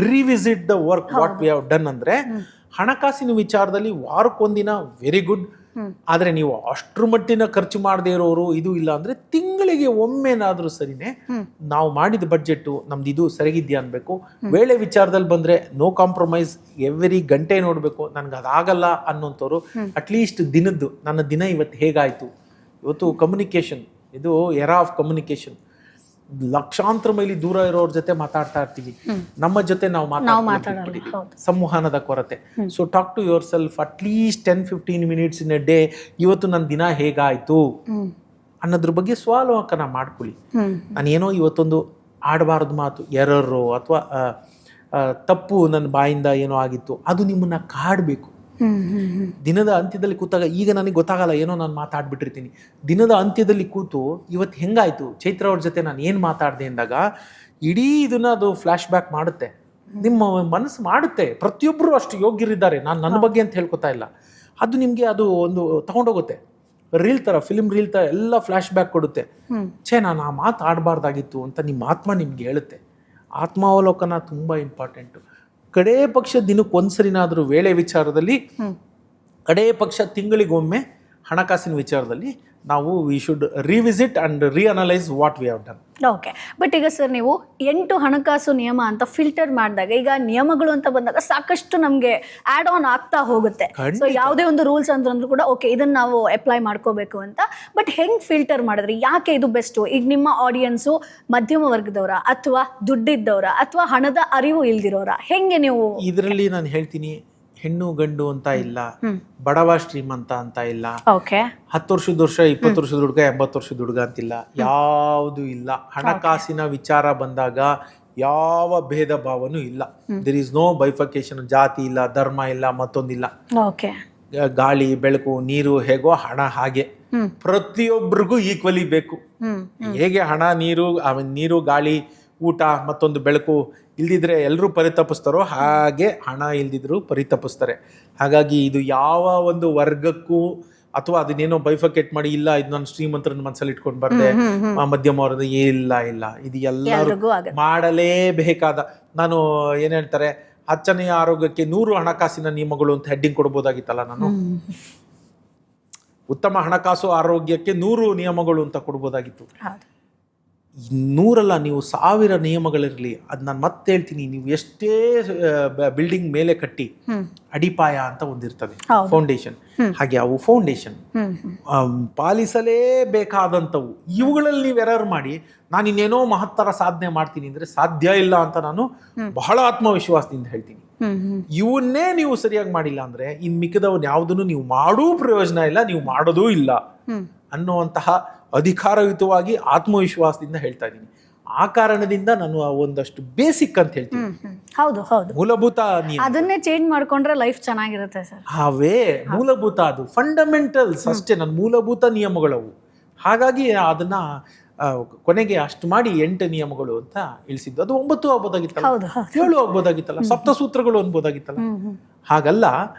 revisit the work what we have done ಅಂದ್ರೆ, ಹಣಕಾಸಿನ ವಿಚಾರದಲ್ಲಿ ವಾರಕ್ಕೊಂದಿನ ವೆರಿ ಗುಡ್. ಆದರೆ ನೀವು ಅಷ್ಟ್ರ ಮಟ್ಟಿನ ಖರ್ಚು ಮಾಡದೇ ಇರೋರು ಇದು ಇಲ್ಲ ಅಂದ್ರೆ ತಿಂಗಳಿಗೆ ಒಮ್ಮೆನಾದ್ರೂ ಸರಿನೇ ನಾವು ಮಾಡಿದ ಬಡ್ಜೆಟ್ ನಮ್ದು ಇದು ಸರಿಗಿದ್ಯಾ ಅನ್ಬೇಕು. ವೇಳೆ ವಿಚಾರದಲ್ಲಿ ಬಂದ್ರೆ ನೋ ಕಾಂಪ್ರಮೈಸ್, ಎವ್ರಿ ಗಂಟೆ ನೋಡ್ಬೇಕು. ನನ್ಗೆ ಅದಾಗಲ್ಲ ಅನ್ನೋಂಥವ್ರು ಅಟ್ಲೀಸ್ಟ್ ದಿನದ್ದು, ನನ್ನ ದಿನ ಇವತ್ತು ಹೇಗಾಯ್ತು, ಇವತ್ತು ಕಮ್ಯುನಿಕೇಶನ್, ಇದು ಎರಾ ಆಫ್ ಕಮ್ಯುನಿಕೇಶನ್. ಲಕ್ಷಾಂತರ ಮೈಲಿ ದೂರ ಇರೋರ ಜೊತೆ ಮಾತಾಡ್ತಾ ಇರ್ತೀವಿ, ನಮ್ಮ ಜೊತೆ ನಾವು ಮಾತಾಡ್ತೀವಿ. ಸಂವಹನದ ಕೊರತೆ. So talk to yourself at least 10-15 minutes in a day. ಇವತ್ತು ನನ್ನ ದಿನ ಹೇಗಾಯ್ತು ಅನ್ನೋದ್ರ ಬಗ್ಗೆ ಸ್ವಾವಲೋಕನ ಮಾಡ್ಕೊಳ್ಳಿ. ನಾನೇನೋ ಇವತ್ತೊಂದು ಆಡಬಾರ್ದು ಮಾತು, ಎರರು ಅಥವಾ ತಪ್ಪು ನನ್ನ ಬಾಯಿಂದ ಏನೋ ಆಗಿತ್ತು, ಅದು ನಿಮ್ಮನ್ನ ಕಾಡಬೇಕು. ದಿನದ ಅಂತ್ಯದಲ್ಲಿ ಕೂತಾಗ, ಈಗ ನನಗೆ ಗೊತ್ತಾಗಲ್ಲ, ಏನೋ ನಾನು ಮಾತಾಡ್ಬಿಟ್ಟಿರ್ತೀನಿ. ದಿನದ ಅಂತ್ಯದಲ್ಲಿ ಕೂತು ಇವತ್ತು ಹೆಂಗಾಯ್ತು, ಚೈತ್ರ ಅವ್ರ ಜೊತೆ ನಾನು ಏನು ಮಾತಾಡಿದೆ ಅಂದಾಗ ಇಡೀ ಇದನ್ನ ಅದು ಫ್ಲ್ಯಾಶ್ ಬ್ಯಾಕ್ ಮಾಡುತ್ತೆ, ನಿಮ್ಮ ಮನಸ್ಸು ಮಾಡುತ್ತೆ. ಪ್ರತಿಯೊಬ್ಬರು ಅಷ್ಟು ಯೋಗ್ಯರಿದ್ದಾರೆ, ನಾನು ನನ್ನ ಬಗ್ಗೆ ಅಂತ ಹೇಳ್ಕೊತಾ ಇಲ್ಲ. ಅದು ನಿಮಗೆ ಅದು ಒಂದು ತಗೊಂಡೋಗುತ್ತೆ, ರೀಲ್ ಥರ, ಫಿಲ್ಮ್ ರೀಲ್ ಥರ ಎಲ್ಲ ಫ್ಲ್ಯಾಶ್ ಬ್ಯಾಕ್ ಕೊಡುತ್ತೆ. ನಾನು ಆ ಮಾತು ಆಡಬಾರ್ದಾಗಿತ್ತು ಅಂತ ನಿಮ್ಮ ಆತ್ಮ ನಿಮ್ಗೆ ಹೇಳುತ್ತೆ. ಆತ್ಮಾವಲೋಕನ ತುಂಬ ಇಂಪಾರ್ಟೆಂಟು. ಕಡೇ ಪಕ್ಷ ದಿನಕ್ಕೊಂದ್ಸರಿನಾದರೂ ವೇಳೆ ವಿಚಾರದಲ್ಲಿ, ಕಡೇ ಪಕ್ಷ ತಿಂಗಳಿಗೊಮ್ಮೆ ಹಣಕಾಸಿನ ವಿಚಾರದಲ್ಲಿ ನಾವು we should revisit and reanalyse what we have done. Okay, but ಈಗ ಸರ್ ನೀವು 8 ಹಣಕಾಸು ನಿಯಮ ಅಂತ ಫಿಲ್ಟರ್ ಮಾಡಿದಾಗ, ಈಗ ನಿಯಮಗಳು ಅಂತ ಬಂದಾಗ ಸಾಕಷ್ಟು ನಮಗೆ ಆ್ಯಡ್ ಆನ್ ಆಗ್ತಾ ಹೋಗುತ್ತೆ. ಸೊ ಯಾವುದೇ ಒಂದು ರೂಲ್ಸ್ ಅಂತಂದ್ರೂ ಕೂಡ ಓಕೆ ಇದನ್ನು ನಾವು ಅಪ್ಲೈ ಮಾಡ್ಕೋಬೇಕು ಅಂತ. ಬಟ್ ಹೆಂಗೆ ಫಿಲ್ಟರ್ ಮಾಡಿದ್ರಿ, ಯಾಕೆ ಇದು ಬೆಸ್ಟು? ಈಗ ನಿಮ್ಮ ಆಡಿಯನ್ಸು ಮಧ್ಯಮ ವರ್ಗದವರ ಅಥವಾ ದುಡ್ಡಿದ್ದವರ ಅಥವಾ ಹಣದ ಅರಿವು ಇಲ್ದಿರೋರ, ಹೆಂಗೆ ನೀವು? ಇದರಲ್ಲಿ ನಾನು ಹೇಳ್ತೀನಿ, ಹೆಣ್ಣು ಗಂಡು ಅಂತ ಇಲ್ಲ, ಬಡವ ಶ್ರೀಮಂತ ಅಂತ ಇಲ್ಲ, 10 ವರ್ಷದ ವರ್ಷ 20 ವರ್ಷದ ಹುಡುಗ 80 ವರ್ಷದ ಹುಡುಗ ಅಂತಿಲ್ಲ, ಯಾವುದು ಇಲ್ಲ. ಹಣಕಾಸಿನ ವಿಚಾರ ಬಂದಾಗ ಯಾವ ಭೇದ ಭಾವನೂ ಇಲ್ಲ. There is no bifurcation. ಜಾತಿ ಇಲ್ಲ, ಧರ್ಮ ಇಲ್ಲ, ಮತ್ತೊಂದಿಲ್ಲ. ಗಾಳಿ ಬೆಳಕು ನೀರು ಹೇಗೋ ಹಣ ಹಾಗೆ ಪ್ರತಿಯೊಬ್ಬರಿಗೂ ಈಕ್ವಲಿ ಬೇಕು. ಹೇಗೆ ಹಣ ನೀರು ಗಾಳಿ ಊಟ ಮತ್ತೊಂದು ಬೆಳಕು ಇಲ್ದಿದ್ರೆ ಎಲ್ಲರೂ ಪರಿತಪಿಸ್ತಾರೋ ಹಾಗೆ ಹಣ ಇಲ್ದಿದ್ರು ಪರಿತಪಿಸ್ತಾರೆ. ಹಾಗಾಗಿ ಇದು ಯಾವ ಒಂದು ವರ್ಗಕ್ಕೂ ಅಥವಾ ಅದನ್ನೇನೋ ಬೈಫರ್ಕೇಟ್ ಮಾಡಿ ಇಲ್ಲ ಇದು ನಾನು ಶ್ರೀಮಂತರನ್ನ ಮನಸ್ಸಲ್ಲಿ ಇಟ್ಕೊಂಡು ಬರ್ದೆ ಮಧ್ಯಮ ವರ್ಗದ ಇಲ್ಲ, ಇದು ಎಲ್ಲರೂ ಮಾಡಲೇಬೇಕಾದ. ನಾನು ಏನ್ ಹೇಳ್ತಾರೆ, ಹಚ್ಚನೆಯ ಆರೋಗ್ಯಕ್ಕೆ 100 ಹಣಕಾಸಿನ ನಿಯಮಗಳು ಅಂತ ಹೆಡ್ಡಿಂಗ್ ಕೊಡ್ಬೋದಾಗಿತ್ತಲ್ಲ. ನಾನು ಉತ್ತಮ ಹಣಕಾಸು ಆರೋಗ್ಯಕ್ಕೆ 100 ನಿಯಮಗಳು ಅಂತ ಕೊಡ್ಬೋದಾಗಿತ್ತು. 100 ನೀವು 1000 ನಿಯಮಗಳಿರಲಿ. ಅದು ನಾನು ಮತ್ತೆ ಹೇಳ್ತೀನಿ, ನೀವು ಎಷ್ಟೇ ಬಿಲ್ಡಿಂಗ್ ಮೇಲೆ ಕಟ್ಟಿ ಅಡಿಪಾಯ ಅಂತ ಒಂದಿರ್ತದೆ, ಫೌಂಡೇಶನ್. ಹಾಗೆ ಅವು ಫೌಂಡೇಶನ್ ಪಾಲಿಸಲೇಬೇಕಾದಂಥವು. ಇವುಗಳಲ್ಲಿ ನೀವು ಎರರ್ ಮಾಡಿ ನಾನು ಇನ್ನೇನೋ ಮಹತ್ತರ ಸಾಧನೆ ಮಾಡ್ತೀನಿ ಅಂದ್ರೆ ಸಾಧ್ಯ ಇಲ್ಲ ಅಂತ ನಾನು ಬಹಳ ಆತ್ಮವಿಶ್ವಾಸದಿಂದ ಹೇಳ್ತೀನಿ. ಇವನ್ನೇ ನೀವು ಸರಿಯಾಗಿ ಮಾಡಿಲ್ಲ ಅಂದ್ರೆ ಇನ್ ಮಿಕ್ಕದವನ್ನ ಯಾವುದನ್ನು ನೀವು ಮಾಡೂ ಪ್ರಯೋಜನ ಇಲ್ಲ, ನೀವು ಮಾಡೋದೂ ಇಲ್ಲ ಅನ್ನುವಂತಹ ಅಧಿಕಾರಯುತವಾಗಿ ಆತ್ಮವಿಶ್ವಾಸದಿಂದ ಹೇಳ್ತಾ ಇದ್ದೀನಿ. ಆ ಕಾರಣದಿಂದ ನಾನು ಒಂದಷ್ಟು ಬೇಸಿಕ್ ಅಂತ ಹೇಳ್ತೀನಿ. ಹೌದು ಹೌದು, ಮೂಲಭೂತ ಅದನ್ನೇ ಚೇಂಜ್ ಮಾಡ್ಕೊಂಡ್ರೆ ಲೈಫ್ ಚೆನ್ನಾಗಿರುತ್ತೆ ಸರ್. ಅವೇ ಮೂಲಭೂತ, ಅದು ಫಂಡಮೆಂಟಲ್ಸ್ ಅಷ್ಟೇ, ನನ್ನ ಮೂಲಭೂತ ನಿಯಮಗಳವು. ಹಾಗಾಗಿ ಅದನ್ನ ಕೊನೆಗೆ ಅಷ್ಟು ಮಾಡಿ 8 ನಿಯಮಗಳು ಅಂತ ಇಳಿಸಿದ್ದು. ಅದು 9 ಆಗ್ಬೋದಾಗಿತ್ತಲ್ಲ, 7 ಆಗ್ಬೋದಾಗಿತ್ತಲ್ಲ, ಸಪ್ತಸೂತ್ರಗಳು ಅನ್ಬೋದಾಗಿತ್ತಲ್ಲ. ಹಾಗಲ್ಲ,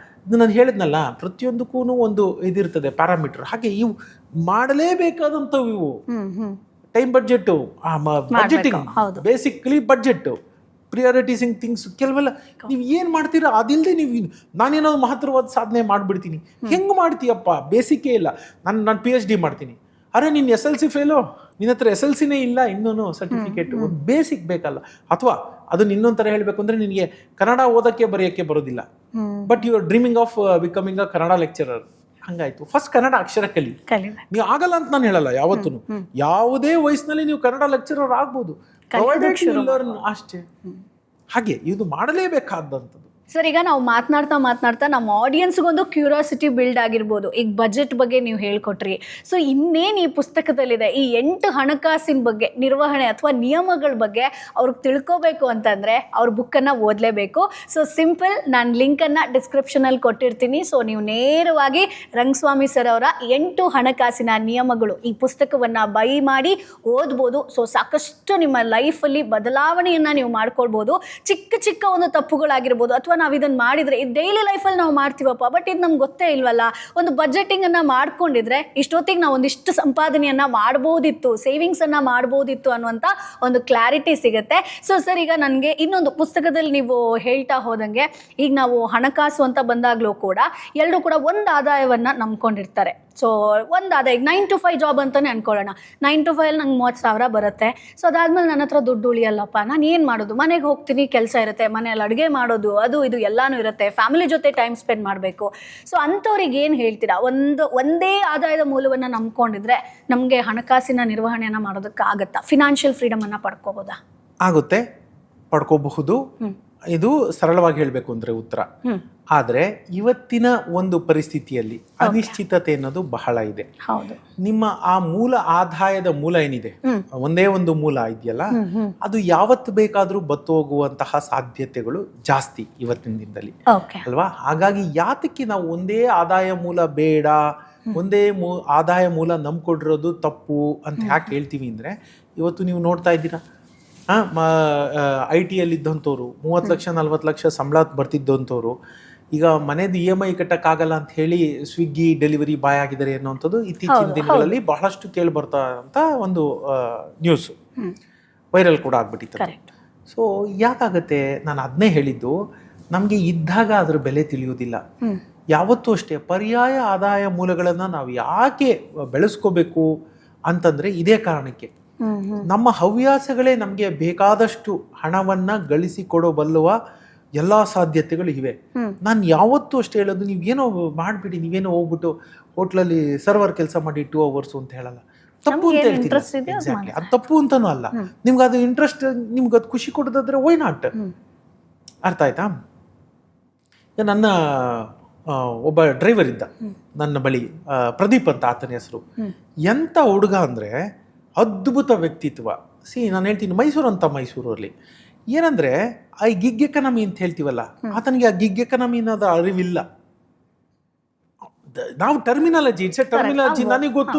ನಾನು ಹೇಳಿದ್ನಲ್ಲ, ಪ್ರತಿಯೊಂದಕ್ಕೂ ಒಂದು ಇದಿರ್ತದೆ ಪ್ಯಾರಾಮೀಟರ್. ಹಾಗೆ ಇವು ಮಾಡಲೇಬೇಕಾದಂಥವು. ಇವು time budget, budgeting, basically budget, prioritising things. ಕೆಲವೆಲ್ಲ ನೀವು ಏನು ಮಾಡ್ತೀರಾ ಅದಿಲ್ಲದೆ ನೀವು ನಾನೇನೋ ಮಹತ್ತರವಾದ ಸಾಧನೆ ಮಾಡಿಬಿಡ್ತೀನಿ. ಹೆಂಗೆ ಮಾಡ್ತೀಯಪ್ಪ? ಬೇಸಿಕ್ಕೇ ಇಲ್ಲ. ನಾನು PhD ಮಾಡ್ತೀನಿ. ಅರೆ ನೀನು SLC ಫೇಲು, ನಿನ್ನ ಹತ್ರ SLCನೇ ಇಲ್ಲ, ಇನ್ನೂ ಸರ್ಟಿಫಿಕೇಟ್. ಒಂದು ಬೇಸಿಕ್ ಬೇಕಲ್ಲ. ಅಥವಾ ಅದನ್ನ ಇನ್ನೊಂದು ಥರ ಹೇಳಬೇಕು ಅಂದರೆ, ನಿನಗೆ ಕನ್ನಡ ಓದೋಕ್ಕೆ ಬರೆಯೋಕ್ಕೆ ಬರೋದಿಲ್ಲ, but you are dreaming of becoming a Kannada lecturer. ಹಂಗಾಯ್ತು, ಫಸ್ಟ್ ಕನ್ನಡ ಅಕ್ಷರ ಕಲಿ. ನೀವು ಆಗಲ್ಲ ಅಂತ ನಾನು ಹೇಳಲ್ಲ ಯಾವತ್ತೂ. ಯಾವುದೇ ವಯಸ್ಸಿನಲ್ಲಿ ನೀವು ಕನ್ನಡ ಲೆಕ್ಚರರ್ ಆಗ್ಬೋದು, ಅಷ್ಟೇ. ಹಾಗೆ ಇದು ಮಾಡಲೇಬೇಕಾದಂಥದ್ದು. ಸರ್, ಈಗ ನಾವು ಮಾತನಾಡ್ತಾ ನಮ್ಮ ಆಡಿಯನ್ಸ್ಗೊಂದು ಕ್ಯೂರಿಯಾಸಿಟಿ ಬಿಲ್ಡ್ ಆಗಿರ್ಬೋದು. ಈಗ ಬಜೆಟ್ ಬಗ್ಗೆ ನೀವು ಹೇಳ್ಕೊಟ್ರಿ. ಸೊ ಇನ್ನೇನು ಈ ಪುಸ್ತಕದಲ್ಲಿದೆ, ಈ 8 ಹಣಕಾಸಿನ ಬಗ್ಗೆ, ನಿರ್ವಹಣೆ ಅಥವಾ ನಿಯಮಗಳ ಬಗ್ಗೆ ಅವ್ರಿಗೆ ತಿಳ್ಕೋಬೇಕು ಅಂತಂದರೆ ಅವ್ರ ಬುಕ್ಕನ್ನು ಓದಲೇಬೇಕು. ಸೊ ಸಿಂಪಲ್, ನಾನು ಲಿಂಕನ್ನು ಡಿಸ್ಕ್ರಿಪ್ಷನಲ್ಲಿ ಕೊಟ್ಟಿರ್ತೀನಿ. ಸೊ ನೀವು ನೇರವಾಗಿ ರಂಗಸ್ವಾಮಿ ಸರ್ ಅವರ 8 ಹಣಕಾಸಿನ ನಿಯಮಗಳು ಈ ಪುಸ್ತಕವನ್ನು ಬೈ ಮಾಡಿ ಓದ್ಬೋದು. ಸೊ ಸಾಕಷ್ಟು ನಿಮ್ಮ ಲೈಫಲ್ಲಿ ಬದಲಾವಣೆಯನ್ನು ನೀವು ಮಾಡ್ಕೊಳ್ಬೋದು. ಚಿಕ್ಕ ಒಂದು ತಪ್ಪುಗಳಾಗಿರ್ಬೋದು, ಅಥವಾ ನಾವು ಇದನ್ನು ಮಾಡಿದರೆ ಇದು ಡೈಲಿ ಲೈಫಲ್ಲಿ ನಾವು ಮಾಡ್ತೀವಪ್ಪ, ಬಟ್ ಇದು ನಮ್ಗೆ ಗೊತ್ತೇ ಇಲ್ವಲ್ಲ. ಒಂದು ಬಜೆಟಿಂಗನ್ನು ಮಾಡ್ಕೊಂಡಿದ್ರೆ ಇಷ್ಟೊತ್ತಿಗೆ ನಾವು ಒಂದಿಷ್ಟು ಸಂಪಾದನೆಯನ್ನು ಮಾಡ್ಬೋದಿತ್ತು, ಸೇವಿಂಗ್ಸನ್ನು ಮಾಡ್ಬೋದಿತ್ತು ಅನ್ನುವಂಥ ಒಂದು ಕ್ಲಾರಿಟಿ ಸಿಗುತ್ತೆ. ಸೊ ಸರ್, ಈಗ ನನಗೆ ಇನ್ನೊಂದು ಪುಸ್ತಕದಲ್ಲಿ ನೀವು ಹೇಳ್ತಾ ಹೋದಂಗೆ, ಈಗ ನಾವು ಹಣಕಾಸು ಅಂತ ಬಂದಾಗಲೂ ಕೂಡ ಎಲ್ಲರೂ ಕೂಡ ಒಂದು ಆದಾಯವನ್ನು ನಂಬ್ಕೊಂಡಿರ್ತಾರೆ. ಸೊ ಒಂದಾದ ಈಗ 9 to 5 ಜಾಬ್ ಅಂತಲೇ ಅನ್ಕೊಳ್ಳೋಣ. 9 to 5 ನಂಗೆ 30,000 ಬರುತ್ತೆ. ಸೊ ಅದಾದ್ಮೇಲೆ ನನ್ನ ಹತ್ರ ದುಡ್ಡು ಉಳಿಯಲ್ಲಪ್ಪ, ನಾನು ಏನು ಮಾಡೋದು? ಮನೆಗೆ ಹೋಗ್ತೀನಿ, ಕೆಲಸ ಇರುತ್ತೆ, ಮನೆಯಲ್ಲಿ ಅಡುಗೆ ಮಾಡೋದು, ಅದು ಇದು ಎಲ್ಲನೂ ಇರುತ್ತೆ, ಫ್ಯಾಮಿಲಿ ಜೊತೆ ಟೈಮ್ ಸ್ಪೆಂಡ್ ಮಾಡಬೇಕು. ಸೊ ಅಂಥವ್ರಿಗೆ ಏನು ಹೇಳ್ತೀರಾ? ಒಂದೇ ಆದಾಯದ ಮೂಲವನ್ನು ನಂಬ್ಕೊಂಡಿದ್ರೆ ನಮಗೆ ಹಣಕಾಸಿನ ನಿರ್ವಹಣೆಯನ್ನು ಮಾಡೋದಕ್ಕಾಗತ್ತಾ? ಫಿನಾನ್ಷಿಯಲ್ ಫ್ರೀಡಮನ್ನು ಪಡ್ಕೋಬೋದಾ? ಆಗುತ್ತೆ, ಪಡ್ಕೋಬಹುದು. ಇದು ಸರಳವಾಗಿ ಹೇಳಬೇಕು ಅಂದ್ರೆ ಉತ್ತರ. ಆದ್ರೆ ಇವತ್ತಿನ ಒಂದು ಪರಿಸ್ಥಿತಿಯಲ್ಲಿ ಅನಿಶ್ಚಿತತೆ ಅನ್ನೋದು ಬಹಳ ಇದೆ. ಹೌದು. ನಿಮ್ಮ ಆ ಮೂಲ ಆದಾಯದ ಮೂಲ ಏನಿದೆ, ಒಂದೇ ಒಂದು ಮೂಲ ಇದೆಯಲ್ಲ, ಅದು ಯಾವತ್ತು ಬೇಕಾದ್ರೂ ಬತ್ತು ಹೋಗುವಂತಹ ಸಾಧ್ಯತೆಗಳು ಜಾಸ್ತಿ ಇವತ್ತಿನ ದಿನದಲ್ಲಿ ಅಲ್ವಾ? ಹಾಗಾಗಿ ಯಾತಕ್ಕೆ ನಾವು ಒಂದೇ ಆದಾಯ ಮೂಲ ಬೇಡ, ಒಂದೇ ಆದಾಯ ಮೂಲ ನಂಬ್ಕೊಂಡಿರೋದು ತಪ್ಪು ಅಂತ ಯಾಕೆ ಹೇಳ್ತೀವಿ ಅಂದ್ರೆ, ಇವತ್ತು ನೀವು ನೋಡ್ತಾ ಇದ್ದೀರಾ, IT ಯಲ್ಲಿದ್ದಂಥವ್ರು 30 ಲಕ್ಷ 40 ಲಕ್ಷ ಸಂಬಳ ಬರ್ತಿದ್ದಂಥವ್ರು ಈಗ ಮನೆದು EMI ಕಟ್ಟಕ್ಕಾಗಲ್ಲ ಅಂತ ಹೇಳಿ ಸ್ವಿಗ್ಗಿ ಡೆಲಿವರಿ ಬಾಯ್ ಆಗಿದ್ದಾರೆ ಅನ್ನೋಂಥದ್ದು ಇತ್ತೀಚಿನ ದಿನಗಳಲ್ಲಿ ಬಹಳಷ್ಟು ಕೇಳಿ ಬರ್ತಾ ಅಂತ ಒಂದು ನ್ಯೂಸ್ ವೈರಲ್ ಕೂಡ ಆಗ್ಬಿಟ್ಟಿತ್ತು. ಸೊ ಯಾಕಾಗತ್ತೆ? ನಾನು ಅದನ್ನೇ ಹೇಳಿದ್ದು, ನಮಗೆ ಇದ್ದಾಗ ಅದ್ರ ಬೆಲೆ ತಿಳಿಯೋದಿಲ್ಲ. ಯಾವತ್ತೂ ಅಷ್ಟೇ ಪರ್ಯಾಯ ಆದಾಯ ಮೂಲಗಳನ್ನು ನಾವು ಯಾಕೆ ಬೆಳೆಸ್ಕೋಬೇಕು ಅಂತಂದ್ರೆ ಇದೇ ಕಾರಣಕ್ಕೆ. ನಮ್ಮ ಹವ್ಯಾಸಗಳೇ ನಮಗೆ ಬೇಕಾದಷ್ಟು ಹಣವನ್ನ ಗಳಿಸಿಕೊಡಬಲ್ಲುವ ಎಲ್ಲಾ ಸಾಧ್ಯತೆಗಳು ಇವೆ. ನಾನು ಯಾವತ್ತೂ ಅಷ್ಟೇ ಹೇಳೋದು, ನೀವೇನೋ ಮಾಡ್ಬಿಡಿ, ನೀವೇನೋ ಹೋಗ್ಬಿಟ್ಟು ಹೋಟ್ಲಲ್ಲಿ ಸರ್ವರ್ ಕೆಲಸ ಮಾಡಿ 2 hours ಅಂತ ಹೇಳಲ್ಲ. ತಪ್ಪು ಅಂತ ಹೇಳ್ತೀನಿ. ಎಕ್ಸಾಕ್ಟ್ಲಿ, ಅದು ತಪ್ಪು ಅಂತಾನೂ ಅಲ್ಲ. ನಿಮ್ಗೆ ಅದು ಇಂಟ್ರೆಸ್ಟ್, ನಿಮ್ಗೆ ಅದು ಖುಷಿ ಕೊಡೋದಾದ್ರೆ ವೈ ನಾಟ್? ಅರ್ಥ ಆಯ್ತಾ? ನನ್ನ ಒಬ್ಬ ಡ್ರೈವರ್ ಇದ್ದ ನನ್ನ ಬಳಿ, ಪ್ರದೀಪ್ ಅಂತ ಆತನ ಹೆಸರು. ಎಂತ ಹುಡುಗ ಅಂದ್ರೆ ಅದ್ಭುತ ವ್ಯಕ್ತಿತ್ವ. ನಾನು ಹೇಳ್ತೀನಿ, ಮೈಸೂರಲ್ಲಿ ಏನಂದ್ರೆ ಆ ಗಿಗ್ ಎಕನಮಿ ಅಂತ ಹೇಳ್ತೀವಲ್ಲ, ಆತನಿಗೆ ಆ ಗಿಗ್ ಎಕನಮಿ ಅನ್ನೋದು ಅರಿವಿಲ್ಲ. ನಾವು ಟರ್ಮಿನಾಲಜಿ, ಇಟ್ಸ್ ಎ ಟರ್ಮಿನಾಲಜಿ. ನನಗೆ ಗೊತ್ತು,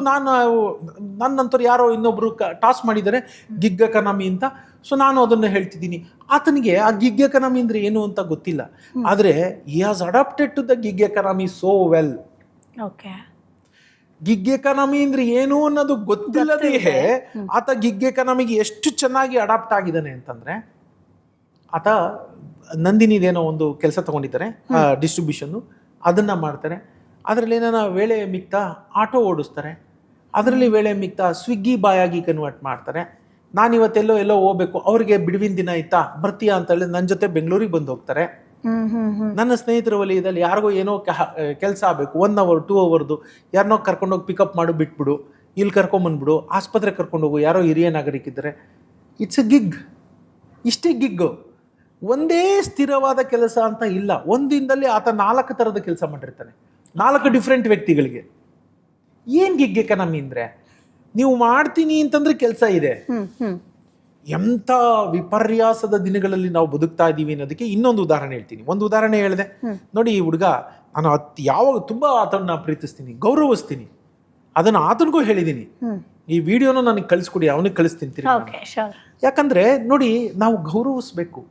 ನನ್ನಂತವ್ರು ಯಾರೋ ಇನ್ನೊಬ್ರು ಟಾಸ್ ಮಾಡಿದ್ದಾರೆ ಗಿಗ್ ಎಕನಮಿ ಅಂತ. ಸೊ ನಾನು ಅದನ್ನ ಹೇಳ್ತಿದ್ದೀನಿ. ಆತನಿಗೆ ಆ ಗಿಗ್ ಎಕನಮಿ ಅಂದ್ರೆ ಏನು ಅಂತ ಗೊತ್ತಿಲ್ಲ. ಆದ್ರೆ he has adapted to the gig economy so well. Gig economy ಅಂದ್ರೆ ಏನು ಅನ್ನೋದು ಗೊತ್ತಿಲ್ಲದೇ ಆತ ಗಿಗ್ ಎಕನಮಿಗೆ ಎಷ್ಟು ಚೆನ್ನಾಗಿ ಅಡಾಪ್ಟ್ ಆಗಿದ್ದಾನೆ ಅಂತಂದ್ರೆ, ಆತ ನಂದಿನಿದೇನೋ ಒಂದು ಕೆಲಸ ತಗೊಂಡಿದ್ದಾರೆ, ಡಿಸ್ಟ್ರಿಬ್ಯೂಷನ್, ಅದನ್ನ ಮಾಡ್ತಾರೆ. ಅದರಲ್ಲಿ ಏನಾರ ವೇಳೆ ಮಿಕ್ತಾ ಆಟೋ ಓಡಿಸ್ತಾರೆ, ಅದರಲ್ಲಿ ವೇಳೆ ಮಿಕ್ತಾ ಸ್ವಿಗ್ಗಿ ಬಾಯ್ ಆಗಿ ಕನ್ವರ್ಟ್ ಮಾಡ್ತಾರೆ. ನಾನಿವತ್ತೆಲ್ಲೋ ಹೋಗ್ಬೇಕು, ಅವ್ರಿಗೆ ಬಿಡುವಿನ ದಿನ ಆಯ್ತಾ ಬರ್ತೀಯಾ ಅಂತ ಹೇಳಿ ನನ್ನ ಜೊತೆ ಬೆಂಗಳೂರಿಗೆ ಬಂದು ಹೋಗ್ತಾರೆ. ನನ್ನ ಸ್ನೇಹಿತರ ವಲಯದಲ್ಲಿ ಯಾರಿಗೋ ಏನೋ ಕೆಲಸ ಆಗಬೇಕು, 1 hour 2 hourದು, ಯಾರನ್ನೋ ಕರ್ಕೊಂಡೋಗಿ ಪಿಕಪ್ ಮಾಡು, ಬಿಟ್ಬಿಡು, ಇಲ್ಲಿ ಕರ್ಕೊಂಬಂದ್ಬಿಡು, ಆಸ್ಪತ್ರೆ ಕರ್ಕೊಂಡೋಗು, ಯಾರೋ ಹಿರಿಯ ನಾಗರಿಕಿದ್ದಾರೆ. It's A gig. ಇಷ್ಟೇ ಗಿಗ್ಗು. ಒಂದೇ ಸ್ಥಿರವಾದ ಕೆಲಸ ಅಂತ ಇಲ್ಲ. ಒಂದಿನದಲ್ಲಿ ಆತ 4 ಥರದ ಕೆಲಸ ಮಾಡಿರ್ತಾನೆ, 4 ಡಿಫ್ರೆಂಟ್ ವ್ಯಕ್ತಿಗಳಿಗೆ. ಏನ್ ಗಿಗ್ ಎಕನಮಿ ಅಂದ್ರೆ, ನೀವು ಮಾಡ್ತೀನಿ ಅಂತಂದ್ರೆ ಕೆಲಸ ಇದೆ. ಎಂಥ ವಿಪರ್ಯಾಸದ ದಿನಗಳಲ್ಲಿ ನಾವು ಬದುಕ್ತಾ ಇದ್ದೀವಿ ಅನ್ನೋದಕ್ಕೆ ಇನ್ನೊಂದು ಉದಾಹರಣೆ ಹೇಳ್ತೀನಿ. ಒಂದು ಉದಾಹರಣೆ ಹೇಳಿದೆ ನೋಡಿ, ಈ ಹುಡುಗ, ನಾನು ಯಾವಾಗ ತುಂಬಾ ಆತನ ಪ್ರೀತಿಸ್ತೀನಿ, ಗೌರವಿಸ್ತೀನಿ, ಅದನ್ನ ಆತನಿಗೂ ಹೇಳಿದ್ದೀನಿ. ಈ ವಿಡಿಯೋನ ನನಗೆ ಕಳಿಸ್ಕೊಡಿ, ಅವನಿಗೆ ಕಳಿಸ್ತೀನಿ. ಯಾಕಂದ್ರೆ ನೋಡಿ, ನಾವು ಗೌರವಿಸ್ಬೇಕು.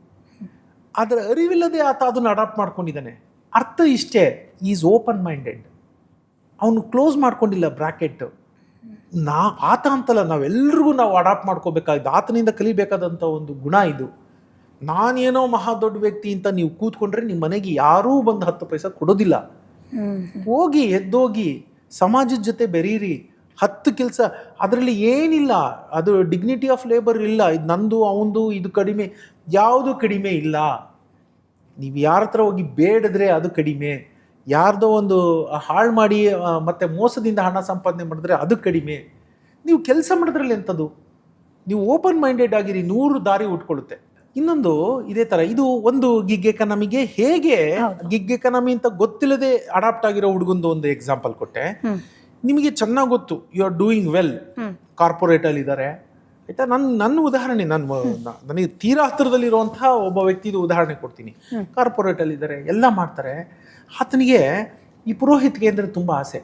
ಅದರ ಅರಿವಿಲ್ಲದೆ ಆತ ಅದನ್ನ ಅಡಾಪ್ಟ್ ಮಾಡ್ಕೊಂಡಿದ್ದಾನೆ. ಅರ್ಥ ಇಷ್ಟೇ, ಈಸ್ ಓಪನ್ ಮೈಂಡೆಡ್. ಅವನು ಕ್ಲೋಸ್ ಮಾಡ್ಕೊಂಡಿಲ್ಲ ಬ್ರಾಕೆಟ್. ಆತ ಅಂತಲ್ಲ, ನಾವೆಲ್ರಿಗೂ ನಾವು ಅಡಾಪ್ಟ್ ಮಾಡ್ಕೋಬೇಕಾಗಿದೆ. ಆತನಿಂದ ಕಲಿಬೇಕಾದಂಥ ಒಂದು ಗುಣ ಇದು. ನಾನೇನೋ ಮಹಾ ದೊಡ್ಡ ವ್ಯಕ್ತಿ ಅಂತ ನೀವು ಕೂತ್ಕೊಂಡ್ರೆ ನಿಮ್ಮ ಮನೆಗೆ ಯಾರೂ ಬಂದು 10 ಪೈಸೆ ಕೊಡೋದಿಲ್ಲ. ಹೋಗಿ ಎದ್ದೋಗಿ ಸಮಾಜದ ಜೊತೆ ಬೆರೀರಿ. 10 ಕೆಲಸ, ಅದರಲ್ಲಿ ಏನಿಲ್ಲ, ಅದು ಡಿಗ್ನಿಟಿ ಆಫ್ ಲೇಬರ್ ಇಲ್ಲ. ಇದು ನಂದು ಅವಂದು, ಇದು ಕಡಿಮೆ, ಯಾವುದು ಕಡಿಮೆ ಇಲ್ಲ. ನೀವು ಯಾರ ಹತ್ರ ಹೋಗಿ ಬೇಡದ್ರೆ ಅದು ಕಡಿಮೆ. ಯಾರ್ದೋ ಒಂದು ಹಾಳು ಮಾಡಿ ಮತ್ತೆ ಮೋಸದಿಂದ ಹಣ ಸಂಪಾದನೆ ಮಾಡಿದ್ರೆ ಅದು ಕಡಿಮೆ. ನೀವು ಕೆಲಸ ಮಾಡಿದ್ರಲ್ಲಿ ಎಂಥದ್ದು? ನೀವು ಓಪನ್ ಮೈಂಡೆಡ್ ಆಗಿರಿ, 100 ದಾರಿ ಉಟ್ಕೊಳ್ಳುತ್ತೆ. ಇನ್ನೊಂದು ಇದೇ ತರ, ಇದು ಒಂದು ಗಿಗ್ ಎಕನಮಿಗೆ ಹೇಗೆ ಗಿಗ್ ಎಕನಮಿ ಅಂತ ಗೊತ್ತಿಲ್ಲದೆ ಅಡಾಪ್ಟ್ ಆಗಿರೋ ಹುಡುಗಂದು ಒಂದು ಎಕ್ಸಾಂಪಲ್ ಕೊಟ್ಟೆ. ನಿಮಗೆ ಚೆನ್ನಾಗಿ ಗೊತ್ತು, you are doing well, corporate ಅಲ್ಲಿ ಇದ್ದಾರೆ ಆಯ್ತಾ. ನನ್ನ ಉದಾಹರಣೆ, ನನಗೆ ತೀರಾ ಹತ್ತಿರದಲ್ಲಿರುವಂತಹ ಒಬ್ಬ ವ್ಯಕ್ತಿದು ಉದಾಹರಣೆ ಕೊಡ್ತೀನಿ. ಕಾರ್ಪೊರೇಟ್ ಅಲ್ಲಿ ಇದ್ದಾರೆ, ಎಲ್ಲ ಮಾಡ್ತಾರೆ. ಆತನಿಗೆ ಈ ಪುರೋಹಿತ್ಗೆ ಅಂದ್ರೆ ತುಂಬಾ ಆಸೆ.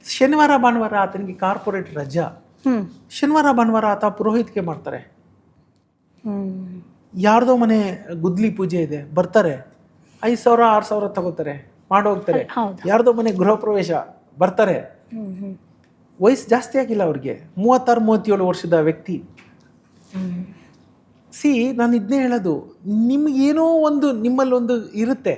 ಶನಿವಾರ ಭಾನುವಾರ ಆತನಿಗೆ ಕಾರ್ಪೊರೇಟ್ ರಜಾ. ಶನಿವಾರ ಭಾನುವಾರ ಆತ ಪುರೋಹಿತ್ಗೆ ಮಾಡ್ತಾರೆ. ಯಾರ್ದೋ ಮನೆ ಗುದ್ಲಿ ಪೂಜೆ ಇದೆ, ಬರ್ತಾರೆ, 5,000 6,000 ತಗೋತಾರೆ, ಮಾಡೋಗ್ತಾರೆ. ಯಾರ್ದೋ ಮನೆ ಗೃಹ ಪ್ರವೇಶ, ಬರ್ತಾರೆ. ವಯಸ್ಸು ಜಾಸ್ತಿ ಆಗಿಲ್ಲ ಅವ್ರಿಗೆ, 36-37 ವರ್ಷದ ವ್ಯಕ್ತಿ. ನಾನು ಇದನ್ನೇ ಹೇಳೋದು, ನಿಮ್ಗೇನೋ ಒಂದು ನಿಮ್ಮಲ್ಲೊಂದು ಇರುತ್ತೆ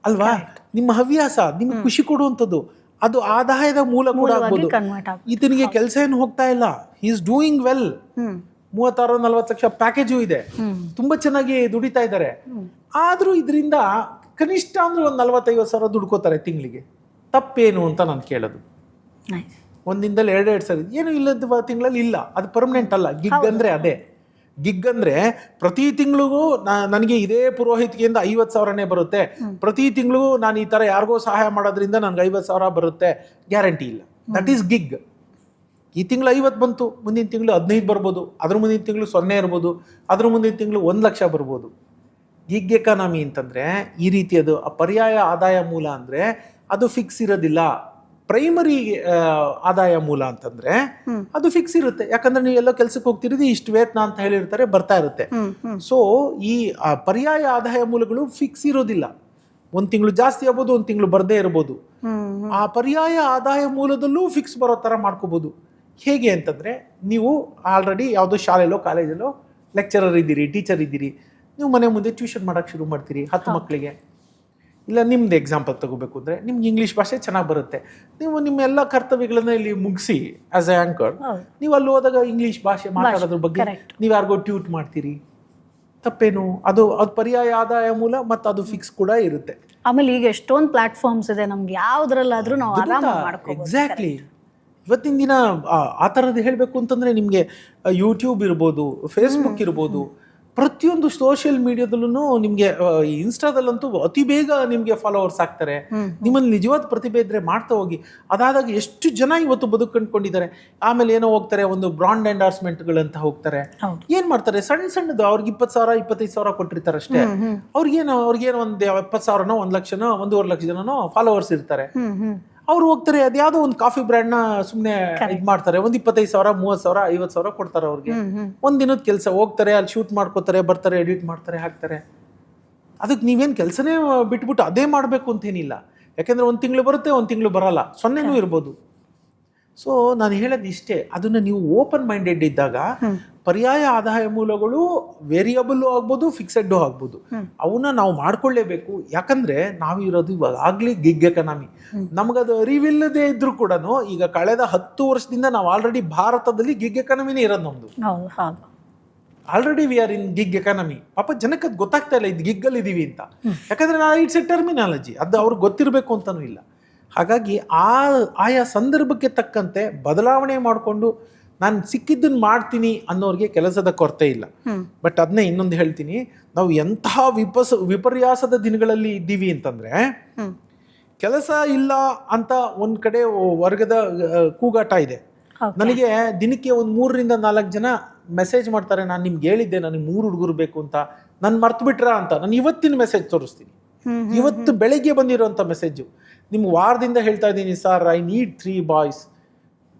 ಅಲ್ವಾ, ನಿಮ್ಮ ಹವ್ಯಾಸ ನಿಮ್ಗೆ ಖುಷಿ ಕೊಡುವಂಥದ್ದು, ಅದು ಆದಾಯದ ಮೂಲ ಕೂಡ ಆಗ್ಬೋದು. ಇದನಿಗೆ ಕೆಲಸ ಏನು ಹೋಗ್ತಾ ಇಲ್ಲ, is doing well. 36-40 lakh package ಇದೆ, ತುಂಬಾ ಚೆನ್ನಾಗಿ ದುಡಿತಾ ಇದ್ದಾರೆ. ಆದ್ರೂ ಇದರಿಂದ ಕನಿಷ್ಠ ಅಂದ್ರೆ ಒಂದು 40-50 ಸಾವಿರ ದುಡ್ಕೋತಾರೆ ತಿಂಗಳಿಗೆ. ತಪ್ಪೇನು ಅಂತ ನಾನು ಕೇಳೋದು. ಒಂದಿಂದಲೇ 2 ಸಾವಿರ ಏನು ಇಲ್ಲದ ತಿಂಗಳಲ್ಲಿ ಇಲ್ಲ, ಅದು ಪರ್ಮನೆಂಟ್ ಅಲ್ಲ. ಗಿಗ್ ಅಂದ್ರೆ ಅದೇ. ಗಿಗ್ ಅಂದ್ರೆ ಪ್ರತಿ ತಿಂಗಳಿಗೂ ನನಗೆ ಇದೇ ಪುರೋಹಿತಿಗೆಯಿಂದ 50 ಸಾವಿರನೇ ಬರುತ್ತೆ, ಪ್ರತಿ ತಿಂಗಳಿಗೂ ನಾನು ಈ ತರ ಯಾರಿಗೋ ಸಹಾಯ ಮಾಡೋದ್ರಿಂದ ನನ್ಗೆ 50 ಸಾವಿರ ಬರುತ್ತೆ, ಗ್ಯಾರಂಟಿ ಇಲ್ಲ. That is gig. ಈ ತಿಂಗಳು 50 ಬಂತು, ಮುಂದಿನ ತಿಂಗಳು 15 ಬರ್ಬೋದು, ಅದ್ರ ಮುಂದಿನ ತಿಂಗಳು 0 ಇರ್ಬೋದು, ಅದ್ರ ಮುಂದಿನ ತಿಂಗಳು 1 ಲಕ್ಷ ಬರ್ಬೋದು. ಗಿಗ್ ಎಕಾನಮಿ ಅಂತಂದ್ರೆ ಈ ರೀತಿಯದು. ಪರ್ಯಾಯ ಆದಾಯ ಮೂಲ ಅಂದ್ರೆ ಅದು ಫಿಕ್ಸ್ ಇರೋದಿಲ್ಲ. ಪ್ರೈಮರಿ ಆದಾಯ ಮೂಲ ಅಂತಂದ್ರೆ ಅದು ಫಿಕ್ಸ್ ಇರುತ್ತೆ. ಯಾಕಂದ್ರೆ ನೀವು ಎಲ್ಲೋ ಕೆಲ್ಸಕ್ಕೆ ಹೋಗ್ತಿರೋದು, ಇಷ್ಟು ವೇತನ ಅಂತ ಹೇಳಿರ್ತಾರೆ, ಬರ್ತಾ ಇರುತ್ತೆ. ಸೊ ಈ ಪರ್ಯಾಯ ಆದಾಯ ಮೂಲಗಳು ಫಿಕ್ಸ್ ಇರೋದಿಲ್ಲ. 1 ತಿಂಗಳು ಜಾಸ್ತಿ ಆಗ್ಬೋದು, 1 ತಿಂಗಳು ಬರ್ದೇ ಇರ್ಬೋದು. ಆ ಪರ್ಯಾಯ ಆದಾಯ ಮೂಲದಲ್ಲೂ ಫಿಕ್ಸ್ ಬರೋ ತರ ಮಾಡ್ಕೋಬಹುದು. ಹೇಗೆ ಅಂತಂದ್ರೆ, ನೀವು ಆಲ್ರೆಡಿ ಯಾವುದೋ ಶಾಲೆಯಲ್ಲೋ ಕಾಲೇಜಲ್ಲೋ ಲೆಕ್ಚರರ್ ಇದ್ದೀರಿ, ಟೀಚರ್ ಇದ್ದೀರಿ, ನೀವು ಮನೆ ಮುಂದೆ ಟ್ಯೂಷನ್ ಮಾಡಕ್ಕೆ ಶುರು ಮಾಡ್ತೀರಿ 10 ಮಕ್ಕಳಿಗೆ. ಇಲ್ಲ ನಿಮ್ದು ಎಕ್ಸಾಂಪಲ್ ತಗೋಬೇಕು ಅಂದರೆ, ನಿಮ್ಗೆ ಇಂಗ್ಲೀಷ್ ಭಾಷೆ ಚೆನ್ನಾಗಿ ಬರುತ್ತೆ, ನೀವು ನಿಮ್ಮ ಎಲ್ಲ ಕರ್ತವ್ಯಗಳನ್ನ ಇಲ್ಲಿ ಮುಗಿಸಿ ಆಸ್ ಎ ಆಂಕರ್ ನೀವು ಅಲ್ಲಿ ಹೋದಾಗ ಇಂಗ್ಲೀಷ್ ಭಾಷೆ ಮಾತಾಡೋದ್ರ ಬಗ್ಗೆ ನೀವು ಯಾರಿಗೋ ಟ್ಯೂಟ್ ಮಾಡ್ತೀರಿ. ತಪ್ಪೇನು? ಅದು ಪರ್ಯಾಯ ಆದಾಯ ಮೂಲ, ಮತ್ತು ಅದು ಫಿಕ್ಸ್ ಕೂಡ ಇರುತ್ತೆ. ಆಮೇಲೆ ಈಗ ಎಷ್ಟೊಂದು ಪ್ಲಾಟ್ಫಾರ್ಮ್ಸ್ ಇದೆ, ನಮ್ಗೆ ಯಾವ್ದ್ರಲ್ಲಾದ್ರೂ ನಾವು ಆರಾಮಾಗಿ ಮಾಡ್ಕೋಬಹುದು. ಎಕ್ಸಾಕ್ಟ್ಲಿ. ಇವತ್ತಿನ ದಿನ ಆ ಥರದ್ದು ಹೇಳಬೇಕು ಅಂತಂದ್ರೆ, ನಿಮಗೆ ಯೂಟ್ಯೂಬ್ ಇರ್ಬೋದು, ಫೇಸ್ಬುಕ್ ಇರ್ಬೋದು, ಪ್ರತಿಯೊಂದು ಸೋಷಿಯಲ್ ಮೀಡಿಯಾದಲ್ಲೂ ನಿಮಗೆ, ಇನ್ಸ್ಟಾದಲ್ಲಂತೂ ಅತಿ ಬೇಗ ನಿಮಗೆ ಫಾಲೋವರ್ಸ್ ಆಗ್ತಾರೆ. ನಿಮ್ಮಲ್ಲಿ ನಿಜವಾದ ಪ್ರತಿಭೆ ಇದ್ರೆ ಮಾಡ್ತಾ ಹೋಗಿ. ಅದಾದಾಗ ಎಷ್ಟು ಜನ ಇವತ್ತು ಬದುಕು ಕಂಡುಕೊಂಡಿದ್ದಾರೆ. ಆಮೇಲೆ ಏನೋ ಹೋಗ್ತಾರೆ, ಒಂದು ಬ್ರಾಂಡ್ ಎಂಡಾರ್ಸ್ಮೆಂಟ್ಗಳಂತ ಹೋಗ್ತಾರೆ. ಏನ್ ಮಾಡ್ತಾರೆ, ಸಣ್ಣ ಸಣ್ಣದು ಅವ್ರಿಗೆ 20 ಸಾವಿರ 25 ಸಾವಿರ ಕೊಟ್ಟಿರ್ತಾರೆ ಅಷ್ಟೇ. ಅವ್ರಿಗೇನು ಒಂದು 70 ಸಾವಿರನೋ 1 ಲಕ್ಷನೋ 1.5 ಲಕ್ಷ ಜನನೋ ಫಾಲೋವರ್ಸ್ ಇರ್ತಾರೆ. ಅವ್ರು ಹೋಗ್ತಾರೆ, ಅದ್ಯಾವುದೋ ಒಂದು ಕಾಫಿ ಬ್ರ್ಯಾಂಡ್ ನ ಸುಮ್ನೆ ಇದ್ ಮಾಡ್ತಾರೆ, ಒಂದು 25 ಸಾವಿರ 30 ಸಾವಿರ 50 ಸಾವಿರ ಕೊಡ್ತಾರೆ ಅವ್ರಿಗೆ. ಒಂದಿನದ ಕೆಲಸ, ಹೋಗ್ತಾರೆ ಅಲ್ಲಿ ಶೂಟ್ ಮಾಡ್ಕೋತಾರೆ, ಬರ್ತಾರೆ, ಎಡಿಟ್ ಮಾಡ್ತಾರೆ, ಹಾಕ್ತಾರೆ. ಅದಕ್ಕೆ ನೀವೇನ್ ಕೆಲಸನೇ ಬಿಟ್ಬಿಟ್ಟು ಅದೇ ಮಾಡ್ಬೇಕು ಅಂತೇನಿಲ್ಲ. ಯಾಕಂದ್ರೆ 1 ತಿಂಗಳು ಬರುತ್ತೆ, 1 ತಿಂಗಳು ಬರಲ್ಲ, 0 ಇರ್ಬೋದು. ಸೊ ನಾನು ಹೇಳೋದು ಇಷ್ಟೇ, ಅದನ್ನ ನೀವು ಓಪನ್ ಮೈಂಡೆಡ್ ಇದ್ದಾಗ ಪರ್ಯಾಯ ಆದಾಯ ಮೂಲಗಳು ವೇರಿಯಬಲ್ ಆಗ್ಬೋದು, ಫಿಕ್ಸೆಡ್ ಆಗ್ಬೋದು, ಅವನ್ನ ನಾವು ಮಾಡ್ಕೊಳ್ಳೇಬೇಕು. ಯಾಕಂದ್ರೆ ನಾವಿರೋದು ಇವಾಗ ಆಗ್ಲಿ ಗಿಗ್ ಎಕಾನಮಿ. ನಮಗದು ಅರಿವಿಲ್ಲದೆ ಇದ್ರು ಕೂಡ ಈಗ ಕಳೆದ 10 ವರ್ಷದಿಂದ ನಾವು ಆಲ್ರೆಡಿ ಭಾರತದಲ್ಲಿ ಗಿಗ್ ಎಕಾನಮಿನೇ ಇರೋದು ನಮ್ದು. Already we are in gig economy. ಪಾಪ ಜನಕ್ಕೆ ಅದು ಗೊತ್ತಾಗ್ತಾ ಇಲ್ಲ, ಇದು ಗಿಗ್ಗಲ್ಲಿ ಇದೀವಿ ಅಂತ. ಯಾಕಂದ್ರೆ ಇಟ್ಸ್ ಎ ಟರ್ಮಿನಾಲಜಿ, ಅದು ಅವ್ರಿಗೆ ಗೊತ್ತಿರಬೇಕು ಅಂತಾನೂ ಇಲ್ಲ. ಹಾಗಾಗಿ ಆಯಾ ಸಂದರ್ಭಕ್ಕೆ ತಕ್ಕಂತೆ ಬದಲಾವಣೆ ಮಾಡಿಕೊಂಡು ನಾನು ಸಿಕ್ಕಿದ್ದನ್ನು ಮಾಡ್ತೀನಿ ಅನ್ನೋರಿಗೆ ಕೆಲಸದ ಕೊರತೆ ಇಲ್ಲ. ಬಟ್ ಅದನ್ನೇ ಇನ್ನೊಂದು ಹೇಳ್ತೀನಿ, ನಾವು ಎಂತಹ ವಿಪರ್ಯಾಸದ ದಿನಗಳಲ್ಲಿ ಇದ್ದೀವಿ ಅಂತಂದ್ರೆ, ಕೆಲಸ ಇಲ್ಲ ಅಂತ ಒಂದ್ ಕಡೆ ವರ್ಗದ ಕೂಗಾಟ ಇದೆ. ನನಗೆ ದಿನಕ್ಕೆ ಒಂದು 3-4 ಜನ ಮೆಸೇಜ್ ಮಾಡ್ತಾರೆ, ನಾನು ನಿಮ್ಗೆ ಹೇಳಿದ್ದೆ ನನಗೆ 3 ಹುಡುಗರು ಬೇಕು ಅಂತ, ನಾನು ಮರ್ತು ಬಿಟ್ರಾ ಅಂತ. ನಾನು ಇವತ್ತಿನ ಮೆಸೇಜ್ ತೋರಿಸ್ತೀನಿ, ಇವತ್ತು ಬೆಳಗ್ಗೆ ಬಂದಿರೋಂಥ ಮೆಸೇಜು. ನಿಮ್ಗೆ ವಾರದಿಂದ ಹೇಳ್ತಾ ಇದ್ದೀನಿ, sir I need 3 boys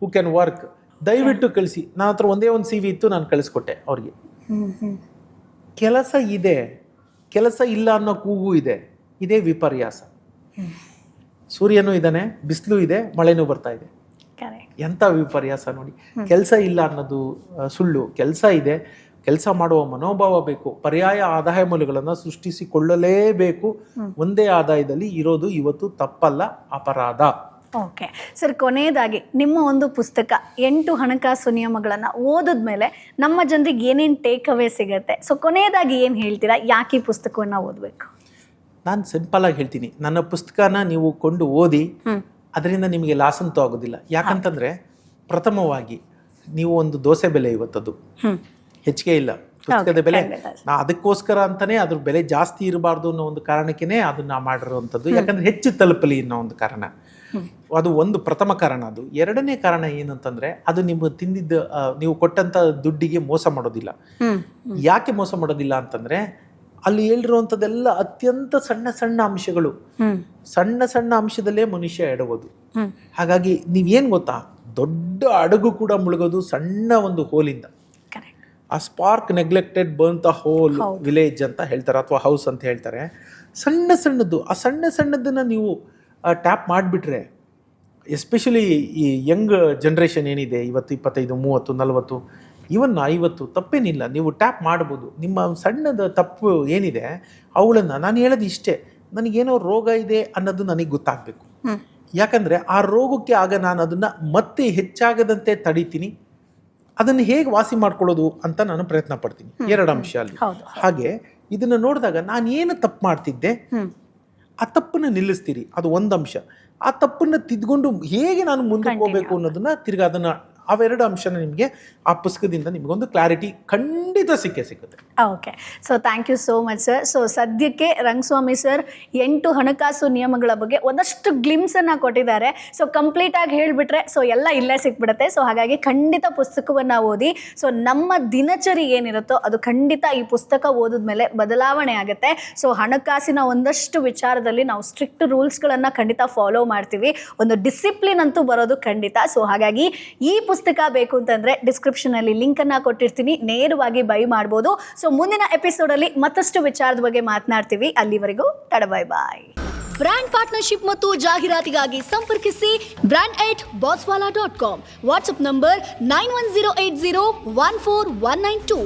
who can work, ದಯವಿಟ್ಟು ಕಳಿಸಿ. ನನ್ನ ಹತ್ರ ಒಂದೇ ಒಂದು CV ಇತ್ತು, ನಾನು ಕಳಿಸ್ಕೊಟ್ಟೆ ಅವ್ರಿಗೆ. ಕೆಲಸ ಇದೆ, ಕೆಲಸ ಇಲ್ಲ ಅನ್ನೋ ಕೂಗು ಇದೆ. ಇದೇ ವಿಪರ್ಯಾಸ. ಸೂರ್ಯನೂ ಇದ್ದಾನೆ, ಬಿಸಿಲು ಇದೆ, ಮಳೆನೂ ಬರ್ತಾ ಇದೆ. ಎಂಥ ವಿಪರ್ಯಾಸ ನೋಡಿ. ಕೆಲಸ ಇಲ್ಲ ಅನ್ನೋದು ಸುಳ್ಳು. ಕೆಲಸ ಇದೆ, ಕೆಲಸ ಮಾಡುವ ಮನೋಭಾವ ಬೇಕು. ಪರ್ಯಾಯ ಆದಾಯ ಮೂಲಗಳನ್ನು ಸೃಷ್ಟಿಸಿಕೊಳ್ಳಲೇಬೇಕು. ಒಂದೇ ಆದಾಯದಲ್ಲಿ ಇರೋದು ಇವತ್ತು ತಪ್ಪಲ್ಲ, ಅಪರಾಧ. ಓಕೆ ಸರ್, ಕೊನೆಯದಾಗಿ ನಿಮ್ಮ ಒಂದು ಪುಸ್ತಕ 8 ಹಣಕಾಸು ನಿಯಮಗಳನ್ನು ಓದಿದ್ಮೇಲೆ ನಮ್ಮ ಜನರಿಗೆ ಏನೇನು ಟೇಕ್ ಅವೇ ಸಿಗುತ್ತೆ? ಸೊ ಕೊನೆಯದಾಗಿ ಏನು ಹೇಳ್ತೀರಾ, ಯಾಕೆ ಈ ಪುಸ್ತಕವನ್ನು ಓದಬೇಕು? ನಾನು ಸಿಂಪಲ್ ಆಗಿ ಹೇಳ್ತೀನಿ, ನನ್ನ ಪುಸ್ತಕನ ನೀವು ಕೊಂಡು ಓದಿ, ಅದರಿಂದ ನಿಮಗೆ ಲಾಸ್ ಅಂತೂ ಆಗೋದಿಲ್ಲ. ಯಾಕಂತಂದ್ರೆ, ಪ್ರಥಮವಾಗಿ ನೀವು ಒಂದು ದೋಸೆ ಬೆಲೆ ಇವತ್ತದು ಹೆಚ್ಚಿಗೆ ಇಲ್ಲ, ಪುಸ್ತಕದ ಬೆಲೆ. ನಾ ಅದಕ್ಕೋಸ್ಕರ ಅಂತಾನೆ ಅದ್ರ ಬೆಲೆ ಜಾಸ್ತಿ ಇರಬಾರ್ದು ಅನ್ನೋ ಒಂದು ಕಾರಣಕ್ಕೇನೆ ಅದನ್ನ ಮಾಡಿರುವಂಥದ್ದು. ಯಾಕಂದ್ರೆ ಹೆಚ್ಚು ತಲುಪಲಿ ಅನ್ನೋ ಒಂದು ಕಾರಣ. ಅದು ಒಂದು ಪ್ರಥಮ ಕಾರಣ. ಅದು ಎರಡನೇ ಕಾರಣ ಏನಂತಂದ್ರೆ, ಅದು ನಿಮ್ಮ ತಿಂದಿದ್ದ ನೀವು ಕೊಟ್ಟಂತ ದುಡ್ಡಿಗೆ ಮೋಸ ಮಾಡೋದಿಲ್ಲ. ಯಾಕೆ ಮೋಸ ಮಾಡೋದಿಲ್ಲ ಅಂತಂದ್ರೆ, ಅಲ್ಲಿ ಹೇಳಿರುವಂಥದ್ದೆಲ್ಲ ಅತ್ಯಂತ ಸಣ್ಣ ಸಣ್ಣ ಅಂಶಗಳು. ಸಣ್ಣ ಸಣ್ಣ ಅಂಶದಲ್ಲೇ ಮನುಷ್ಯ ಎಡಬೋದು. ಹಾಗಾಗಿ ನೀವೇನ್ ಗೊತ್ತಾ, ದೊಡ್ಡ ಹಡಗು ಕೂಡ ಮುಳುಗೋದು ಸಣ್ಣ ಒಂದು ಹೋಲಿಂದ. A spark neglected burn the whole village ಅಂತ ಹೇಳ್ತಾರೆ, ಅಥವಾ ಹೌಸ್ ಅಂತ ಹೇಳ್ತಾರೆ. ಸಣ್ಣ ಸಣ್ಣದ್ದು, ಆ ಸಣ್ಣ ಸಣ್ಣದನ್ನ ನೀವು ಟ್ಯಾಪ್ ಮಾಡಿಬಿಟ್ರೆ, ಎಸ್ಪೆಷಲಿ ಈ ಯಂಗ್ ಜನ್ರೇಷನ್ ಏನಿದೆ ಇವತ್ತು, 25, 30, 40, ಇವನ್ 50, ತಪ್ಪೇನಿಲ್ಲ, ನೀವು ಟ್ಯಾಪ್ ಮಾಡ್ಬೋದು. ನಿಮ್ಮ ಸಣ್ಣದ ತಪ್ಪು ಏನಿದೆ ಅವುಗಳನ್ನು, ನಾನು ಹೇಳೋದು ಇಷ್ಟೇ, ನನಗೇನೋ ರೋಗ ಇದೆ ಅನ್ನೋದು ನನಗೆ ಗೊತ್ತಾಗಬೇಕು. ಯಾಕಂದರೆ ಆ ರೋಗಕ್ಕೆ ಆಗ ನಾನು ಅದನ್ನು ಮತ್ತೆ ಹೆಚ್ಚಾಗದಂತೆ ತಡಿತೀನಿ. ಅದನ್ನು ಹೇಗೆ ವಾಸಿ ಮಾಡ್ಕೊಳ್ಳೋದು ಅಂತ ನಾನು ಪ್ರಯತ್ನ ಪಡ್ತೀನಿ. 2 ಅಂಶ ಅಲ್ಲಿ. ಹಾಗೆ ಇದನ್ನು ನೋಡಿದಾಗ ನಾನು ಏನು ತಪ್ಪು ಮಾಡ್ತಿದ್ದೆ, ಆ ತಪ್ಪನ್ನು ನಿಲ್ಲಿಸ್ತೀರಿ, ಅದು 1 ಅಂಶ. ಆ ತಪ್ಪನ್ನು ತಿದ್ಕೊಂಡು ಹೇಗೆ ನಾನು ಮುಂದಕ್ಕೆ ಹೋಗಬೇಕು ಅನ್ನೋದನ್ನ ತಿರ್ಗಿ ಅದನ್ನು ಅವೆರಡು ಅಂಶನ ನಿಮಗೆ ಆ ಪುಸ್ತಕದಿಂದ ನಿಮಗೊಂದು ಕ್ಲಾರಿಟಿ ಖಂಡಿತ ಸಿಗುತ್ತೆ. Okay, so thank you so much sir. So ಸದ್ಯಕ್ಕೆ ರಂಗಸ್ವಾಮಿ ಸರ್ 8 ಹಣಕಾಸು ನಿಯಮಗಳ ಬಗ್ಗೆ ಒಂದಷ್ಟು ಗ್ಲಿಮ್ಸನ್ನು ಕೊಟ್ಟಿದ್ದಾರೆ. ಸೊ ಕಂಪ್ಲೀಟಾಗಿ ಹೇಳಿಬಿಟ್ರೆ ಸೊ ಎಲ್ಲ ಇಲ್ಲೇ ಸಿಕ್ಬಿಡುತ್ತೆ. ಸೊ ಹಾಗಾಗಿ ಖಂಡಿತ ಪುಸ್ತಕವನ್ನು ಓದಿ. ಸೊ ನಮ್ಮ ದಿನಚರಿ ಏನಿರುತ್ತೋ ಅದು ಖಂಡಿತ ಈ ಪುಸ್ತಕ ಓದಿದ್ಮೇಲೆ ಬದಲಾವಣೆ ಆಗುತ್ತೆ. ಸೊ ಹಣಕಾಸಿನ ಒಂದಷ್ಟು ವಿಚಾರದಲ್ಲಿ ನಾವು ಸ್ಟ್ರಿಕ್ಟ್ ರೂಲ್ಸ್ಗಳನ್ನು ಖಂಡಿತ ಫಾಲೋ ಮಾಡ್ತೀವಿ. ಒಂದು ಡಿಸಿಪ್ಲಿನ್ ಅಂತೂ ಬರೋದು ಖಂಡಿತ. ಸೊ ಹಾಗಾಗಿ ಈ ಪುಸ್ತಕ ಬೇಕು ಅಂತಂದರೆ ಡಿಸ್ಕ್ರಿಪ್ಷನಲ್ಲಿ ಲಿಂಕನ್ನು ಕೊಟ್ಟಿರ್ತೀನಿ, ನೇರವಾಗಿ ಬೈ ಮಾಡ್ಬೋದು. ಸೊ ಮುಂದಿನ ಎಪಿಸೋಡಲ್ಲಿ ಮತ್ತಷ್ಟು ವಿಚಾರದ ಬಗ್ಗೆ ಮಾತನಾಡ್ತೀವಿ. ಅಲ್ಲಿವರೆಗೂ ಬೈ ಬಾಯ್. ಬ್ರ್ಯಾಂಡ್ ಪಾರ್ಟ್ನರ್ಶಿಪ್ ಮತ್ತು ಜಾಹೀರಾತಿಗಾಗಿ ಸಂಪರ್ಕಿಸಿ brand@bosswala.com. WhatsApp number 9108014192.